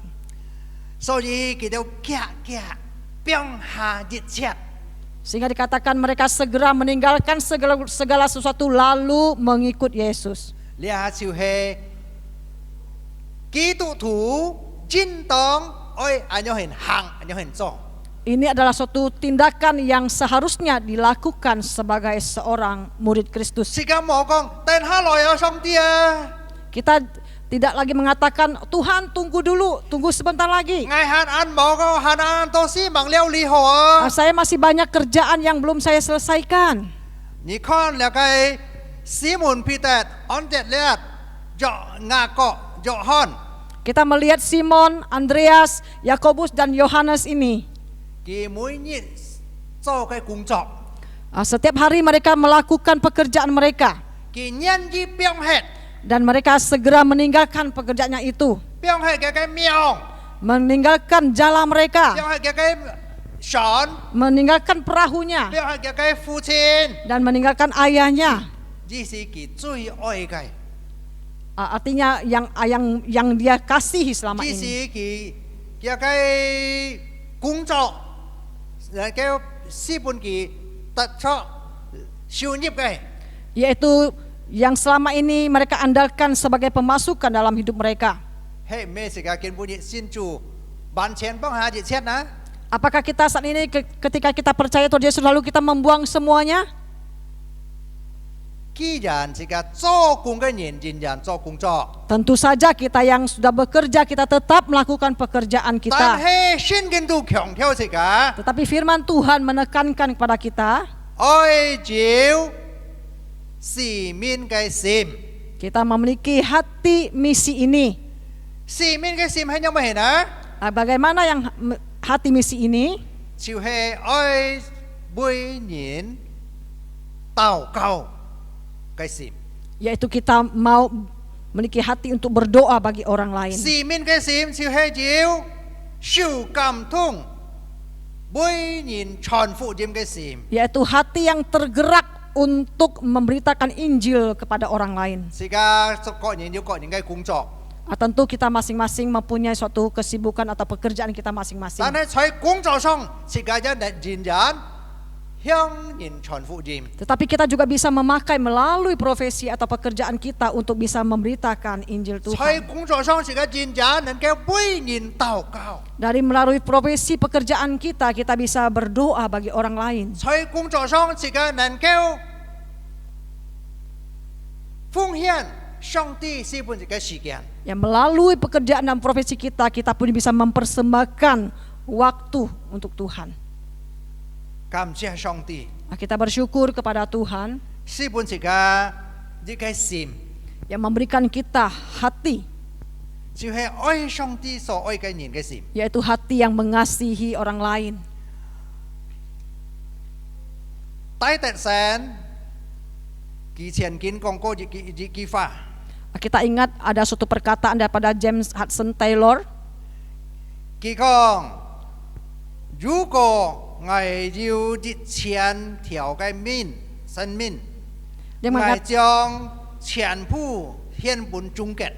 Speaker 5: 所以佢哋表下一切。
Speaker 6: Sehingga dikatakan mereka segera meninggalkan segala sesuatu lalu mengikut Yesus.
Speaker 5: 呢下就係基督徒應當愛按樣行，按樣做。
Speaker 6: Ini adalah suatu tindakan yang seharusnya dilakukan sebagai seorang murid Kristus.
Speaker 5: 時間冇講，等下來啊，上帝啊！
Speaker 6: Kita tidak lagi mengatakan, Tuhan tunggu dulu, tunggu sebentar lagi.
Speaker 5: 嗌限按冇講，限按到時忙了如何啊？
Speaker 6: Saya masih banyak kerjaan yang belum saya selesaikan.
Speaker 5: 你看了個西門彼得、安德烈、雅各、約翰，
Speaker 6: Kita melihat Simon, Andreas, Yakobus dan Yohanes ini.
Speaker 5: 佢每日做嘅工作，
Speaker 6: Setiap hari mereka melakukan pekerjaan mereka.
Speaker 5: 佢願意表現
Speaker 6: Dan mereka segera meninggalkan pekerjaannya itu.
Speaker 5: 表現嘅命，
Speaker 6: Meninggalkan jala mereka.
Speaker 5: 表現嘅神，
Speaker 6: Meninggalkan perahunya.
Speaker 5: 表現嘅父親，
Speaker 6: Dan meninggalkan ayahnya.
Speaker 5: 呢是佢最愛嘅，
Speaker 6: Artinya yang dia kasihi selama
Speaker 5: 呢是
Speaker 6: ini.
Speaker 5: 佢嘅工作，嘅資本佢得出收入嘅。
Speaker 6: Yaitu yang selama ini mereka andalkan sebagai pemasukan dalam hidup mereka.
Speaker 5: 係咩時間見本日先做完全幫下一切啊？
Speaker 6: Apakah kita saat ini ketika kita percaya Tuhan Yesus lalu kita membuang semuanya?
Speaker 5: 既然是個做工嘅人仍然做工作，
Speaker 6: Tentu saja kita yang sudah bekerja kita tetap melakukan pekerjaan
Speaker 5: 但
Speaker 6: kita.
Speaker 5: 係聖經都強調是個
Speaker 6: Tetapi firman Tuhan menekankan kepada kita
Speaker 5: 愛照4 min cái sim.
Speaker 6: Kita memiliki hati misi ini.
Speaker 5: 4 min cái sim hay nhau mà hề nè.
Speaker 6: Bagaimana yang hati misi ini?
Speaker 5: Chiều hè oi bui nhìn tàu cầu cái sim.
Speaker 6: Yaitu kita mau memiliki hati untuk berdoa bagi orang lain.
Speaker 5: 4 min cái sim chiều hè chiều siêu cảm thông bui nhìn tròn phụ diêm cái sim.
Speaker 6: Yaitu hati yang tergerak untuk memberitakan Injil kepada orang lain.
Speaker 5: Sehingga có những cái công作.
Speaker 6: Tentu kita masing-masing mempunyai suatu kesibukan atau pekerjaan kita masing-masing.
Speaker 5: 但係喺工作上，自己仍然向人傳福音。
Speaker 6: Tetapi kita juga bisa memakai melalui profesi atau pekerjaan kita untuk bisa memberitakan Injil
Speaker 5: 喺
Speaker 6: Tuhan.
Speaker 5: 工作上，自己仍然能夠為人禱告。
Speaker 6: Dari melalui profesi pekerjaan kita, kita bisa berdoa bagi orang lain.
Speaker 5: 喺工作上，自己能夠奉獻上帝是本自己時間。
Speaker 6: Ya, melalui pekerjaan dan profesi kita, kita pun bisa mempersembahkan waktu untuk Tuhan.
Speaker 5: 感謝上帝，
Speaker 6: Kita bersyukur kepada Tuhan
Speaker 5: 是本自己呢個心，
Speaker 6: yang memberikan kita hati,
Speaker 5: 就係愛上帝所愛嘅人嘅心。
Speaker 6: yaitu hati yang mengasihi orang lain.
Speaker 5: 戴德生以前見講過一句話，
Speaker 6: Kita ingat ada suatu perkataan daripada James Hudson Taylor.
Speaker 5: 佢講：如果我要一千條嘅生命，
Speaker 6: Dia
Speaker 5: 我
Speaker 6: mengatakan,
Speaker 5: 將全部獻本終結。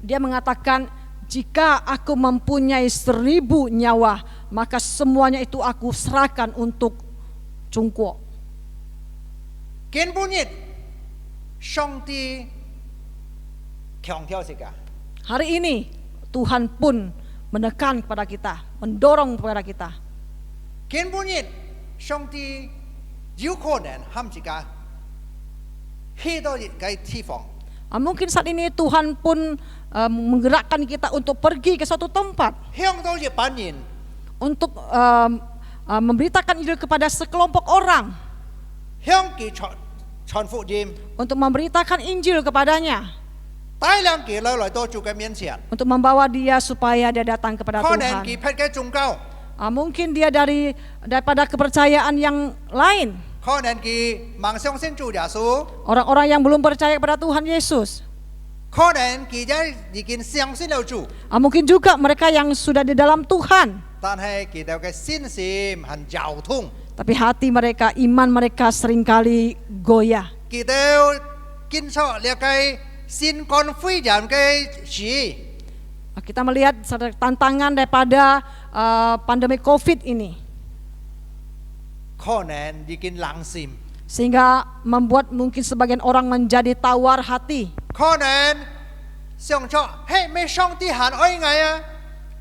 Speaker 6: dia mengatakan, jika aku mempunyai 1000 nyawa, maka semuanya itu aku serahkan untuk cungkuo.
Speaker 5: 根本日，上帝強調自己，
Speaker 6: Hari ini Tuhan pun menekan kepada kita, mendorong kepada kita.
Speaker 5: 根本日，上帝有可能喊自己去到一個地方，
Speaker 6: Mungkin saat ini Tuhan pun menggerakkan kita untuk pergi ke suatu tempat,
Speaker 5: 向到一班人，
Speaker 6: untuk memberitakan Injil kepada sekelompok orang,
Speaker 5: 向佢傳福音，
Speaker 6: untuk memberitakan Injil kepadanya,
Speaker 5: 帶領佢來到主嘅面前。
Speaker 6: untuk membawa dia supaya dia datang kepada
Speaker 5: 可能
Speaker 6: Tuhan.
Speaker 5: 佢撇嘅宗教，
Speaker 6: Mungkin dia daripada kepercayaan yang lain,
Speaker 5: 可能佢盲相信主耶穌，
Speaker 6: orang-orang yang belum percaya kepada Tuhan Yesus.
Speaker 5: 可能佢已經相信了主，
Speaker 6: Mungkin juga mereka yang sudah di dalam Tuhan,
Speaker 5: 但係佢哋嘅信心很交通，
Speaker 6: tapi hati mereka, iman mereka seringkali goyah.
Speaker 5: 佢哋經受呢個新冠肺炎嘅事，
Speaker 6: Kita melihat tantangan daripada pandemi COVID ini,
Speaker 5: 可能已經冷心，
Speaker 6: sehingga membuat mungkin sebagian orang menjadi tawar hati,
Speaker 5: 可能想咗，嘿，咩上帝很愛我啊？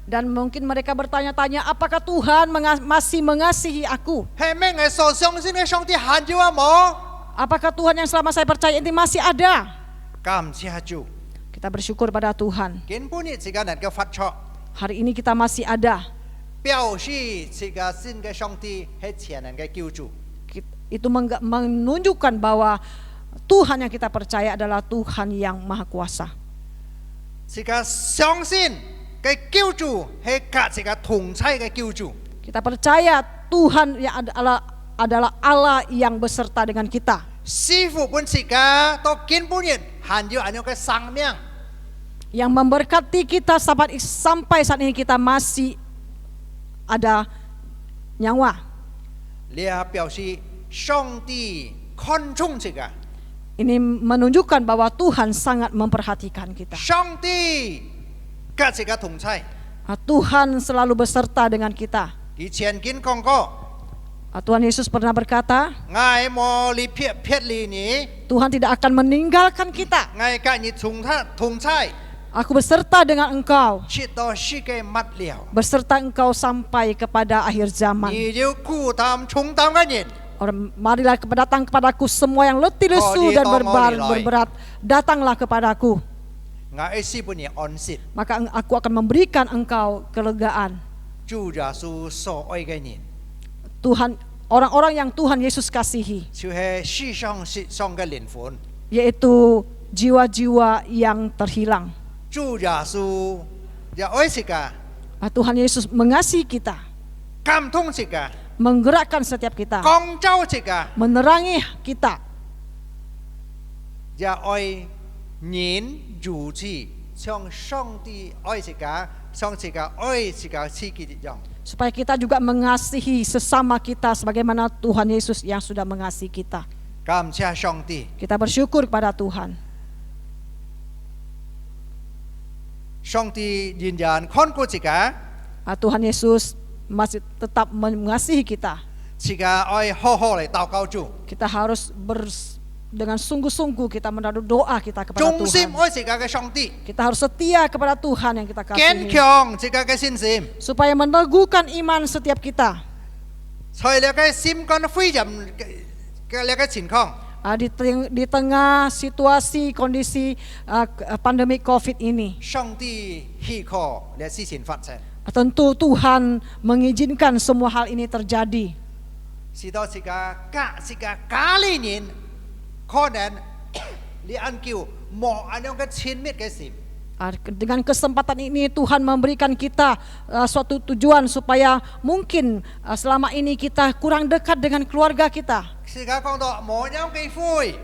Speaker 6: dan mungkin mereka bertanya-tanya, apakah Tuhan masih mengasihi aku?
Speaker 5: 嘿，咩我所相信嘅上帝很有啊冇？
Speaker 6: Apakah Tuhan yang selama saya percaya ini masih ada?
Speaker 5: 感謝主，
Speaker 6: Kita bersyukur pada Tuhan.
Speaker 5: 根本日自己能夠發出，
Speaker 6: Hari ini kita masih ada.
Speaker 5: 表示自己信嘅上帝係全能嘅救主。
Speaker 6: Itu menunjukkan bahwa Tuhan yang kita percaya adalah Tuhan yang Maha Kuasa.
Speaker 5: 自己相信嘅救主係隔自己同在嘅救主。
Speaker 6: Kita percaya Tuhan yang adalah Allah yang beserta dengan kita.
Speaker 5: 師傅本自己到根本日還有安樣嘅生命，
Speaker 6: Yang memberkati kita sampai saat ini kita masih ada nyawa.
Speaker 5: 呢表示上帝看重自己，
Speaker 6: Ini menunjukkan bahwa Tuhan sangat memperhatikan kita.
Speaker 5: 上帝隔自己同在。
Speaker 6: Tuhan selalu beserta dengan kita.
Speaker 5: 以前經講過，
Speaker 6: Tuhan Yesus pernah berkata,
Speaker 5: 我冇離撇離你，
Speaker 6: Tuhan tidak akan meninggalkan kita.
Speaker 5: 我跟你同在，
Speaker 6: Aku beserta dengan engkau,
Speaker 5: 直到世界末了。
Speaker 6: beserta engkau sampai kepada akhir zaman.
Speaker 5: 你要負擔重擔嘅人，
Speaker 6: Marilah datang kepadaku semua yang letih lesu dan berberat, datanglah kepadaku.
Speaker 5: 我係使本你安息。
Speaker 6: Maka aku akan memberikan engkau kelegaan.
Speaker 5: 主耶穌所愛嘅人，
Speaker 6: Tuhan, orang-orang yang Tuhan Yesus kasihi,
Speaker 5: 就是世上上嘅靈魂。
Speaker 6: yaitu jiwa-jiwa yang terhilang.
Speaker 5: 主耶穌也愛世界，
Speaker 6: Tuhan Yesus mengasihi kita,
Speaker 5: 感動世界，
Speaker 6: menggerakkan setiap kita,
Speaker 5: 光照世界，
Speaker 6: menerangi kita,
Speaker 5: 也愛人如此，像上帝愛世界，像世界愛世界自己一樣。
Speaker 6: supaya kita juga mengasihi sesama kita sebagaimana Tuhan Yesus yang sudah mengasihi kita.
Speaker 5: 感謝上帝，
Speaker 6: Kita bersyukur kepada Tuhan.
Speaker 5: 上帝仍然看顧世界，
Speaker 6: Tuhan Yesus masih tetap mengasihi kita.
Speaker 5: 世界愛好好嚟禱告主，
Speaker 6: Kita harus dengan sungguh-sungguh kita menaruh doa kita kepada
Speaker 5: 忠心
Speaker 6: Tuhan.
Speaker 5: 愛世界嘅上帝，
Speaker 6: Kita harus setia kepada Tuhan yang kita
Speaker 5: 堅
Speaker 6: kasihi,
Speaker 5: 強世界嘅信心，
Speaker 6: supaya meneguhkan iman setiap kita.
Speaker 5: 在你嘅心肝灰人嘅你嘅情況，
Speaker 6: Di tengah situasi kondisi pandemi COVID ini,
Speaker 5: 上帝許可你事情發生，
Speaker 6: tentu Tuhan mengizinkan semua hal ini terjadi.
Speaker 5: 使到世界假理人可能你按叫冇按樣嘅親密嘅心，
Speaker 6: Dengan kesempatan ini Tuhan memberikan kita suatu tujuan supaya mungkin selama ini kita kurang dekat dengan keluarga kita.
Speaker 5: 世界講到冇樣機會，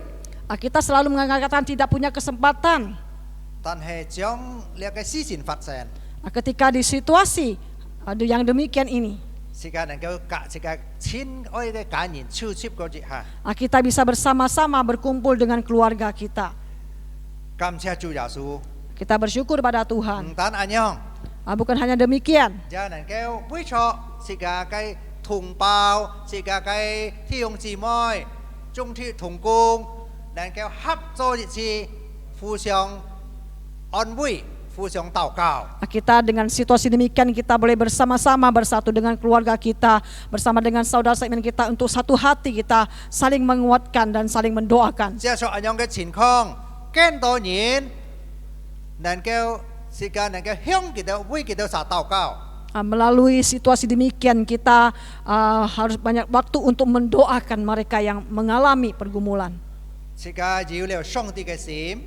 Speaker 6: Kita selalu mengatakan tidak punya kesempatan.
Speaker 5: 但係將你嘅事情發生，
Speaker 6: Ketika di situasi yang demikian ini,
Speaker 5: 世界能夠世界親愛嘅家人超接嗰節下，
Speaker 6: kita bisa bersama-sama berkumpul dengan keluarga kita.
Speaker 5: 感謝主耶穌，
Speaker 6: Kita bersyukur pada Tuhan.
Speaker 5: 唔單安樣，
Speaker 6: Bukan hanya demikian,
Speaker 5: 也能夠背錯世界嘅同胞、世界嘅弟兄姊妹、中鐵同工，能夠合作一致，互相安慰、互相禱告。
Speaker 6: kita dengan situasi demikian kita boleh bersama-sama bersatu dengan keluarga kita, bersama dengan saudara seiman kita untuk satu hati kita saling menguatkan dan saling mendoakan.
Speaker 5: 接受安樣嘅情況，更多人能夠世界能夠向佢哋為佢哋撒禱告。
Speaker 6: Melalui situasi demikian kita harus banyak waktu untuk mendoakan mereka yang mengalami pergumulan.
Speaker 5: 世界有了上帝嘅心，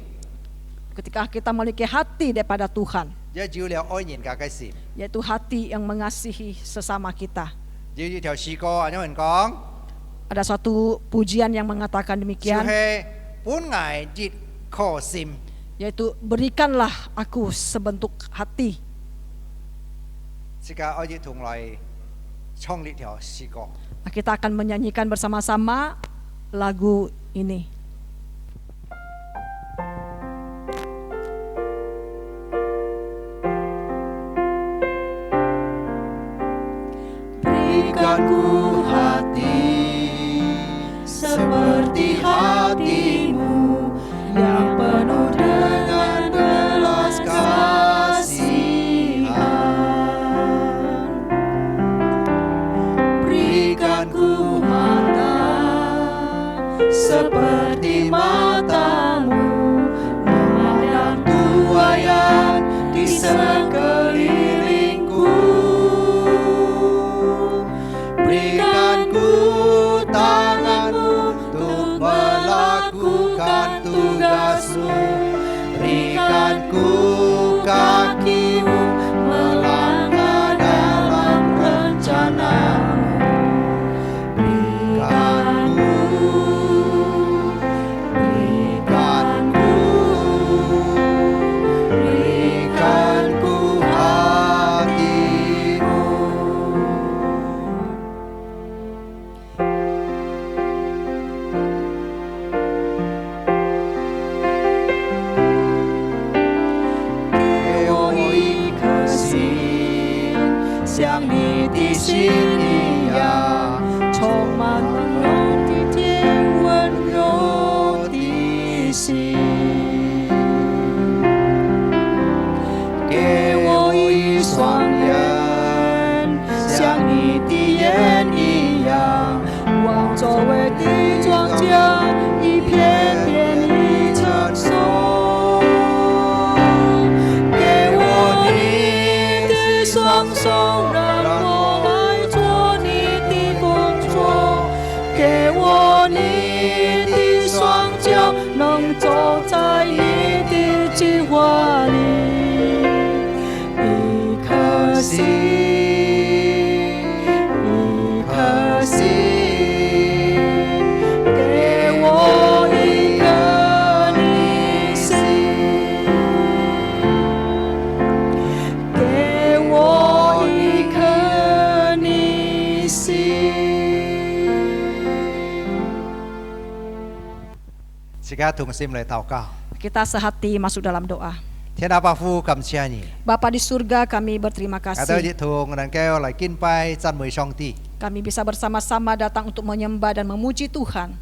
Speaker 6: Ketika kita memiliki hati daripada Tuhan,
Speaker 5: 也有了愛人家嘅心。
Speaker 6: yaitu hati yang mengasihi sesama kita.
Speaker 5: 有一條詩歌，有人講，
Speaker 6: Ada suatu pujian yang mengatakan
Speaker 5: 就
Speaker 6: demikian,
Speaker 5: 係本來熱可心，
Speaker 6: yaitu berikanlah aku sebentuk hati.
Speaker 5: 世界愛熱同來唱呢條詩歌。
Speaker 6: Kita akan menyanyikan bersama-sama lagu ini.
Speaker 4: Berikan ku hati seperti hatimu yang penuh dengan belas kasihan. Berikan ku mata seperti matamu memandang tuayan di sekelilingku. Berikan ku tanganmu untuk melakukan tugasmu. Berikan ku kakimu melangkah dalam rencanamu. Berikan ku, berikan ku, berikan ku hatimu.给我一颗心，像你的心一样，充满温柔的天，温柔的心。给我一双眼，像你的眼一样，望周围的庄稼一片片已成熟。给我你的双手，让我来做你的工作。
Speaker 6: 给我你的双脚，能走在你的计划里。一颗心，一颗心，给我一颗你心，给我一颗你心。
Speaker 5: Jika tung sim lai tau kau.
Speaker 6: Kita sehati masuk dalam doa.
Speaker 5: Thiên Apa Phu cầm chia nhỉ.
Speaker 6: Bapa di surga, kami berterima
Speaker 5: Atau
Speaker 6: kasih.
Speaker 5: di tung dan kau lai kin pai chan mui Song Ti.
Speaker 6: Kami bisa bersama-sama datang untuk menyembah dan memuji Tuhan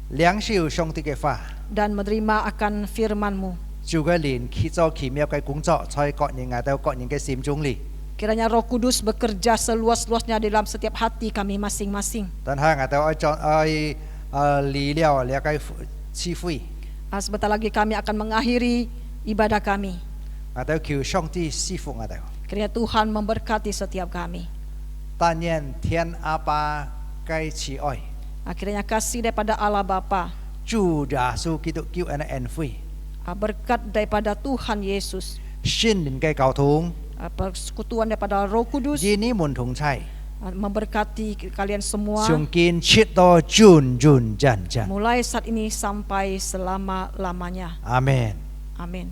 Speaker 5: Liang siu Song Ti ke fa.
Speaker 6: dan menerima akan firman-Mu.
Speaker 5: Juga lin khi cho khi miao kai kung cho choi ko ni ngai tau ko ni ke sim chung li.
Speaker 6: Kiranya Roh Kudus bekerja seluas-luasnya di dalam setiap hati kami masing-masing.
Speaker 5: Dan ha ngai tau ai chon ai li liao lia kai chi fui.
Speaker 6: Sebentar lagi kami akan mengakhiri ibadah kami.
Speaker 5: Ngai tau kiu Song Ti si fu ngai tau.
Speaker 6: Kiranya Tuhan memberkati setiap kami.
Speaker 5: Tan yen Thiên Apa kai chi oi.
Speaker 6: Akhirnya kasih daripada Allah Bapa,
Speaker 5: Chu da su ki tu kiu ana en fui.
Speaker 6: berkat daripada Tuhan Yesus,
Speaker 5: Shin din kai kau tung.
Speaker 6: persekutuan daripada Roh Kudus,
Speaker 5: Ji ni mun thung chai.
Speaker 6: memberkati kalian semua.
Speaker 5: Sung kin chit to jun jun jan jan.
Speaker 6: Mulai saat ini sampai selama-lamanya.
Speaker 5: Amin.
Speaker 6: Amin.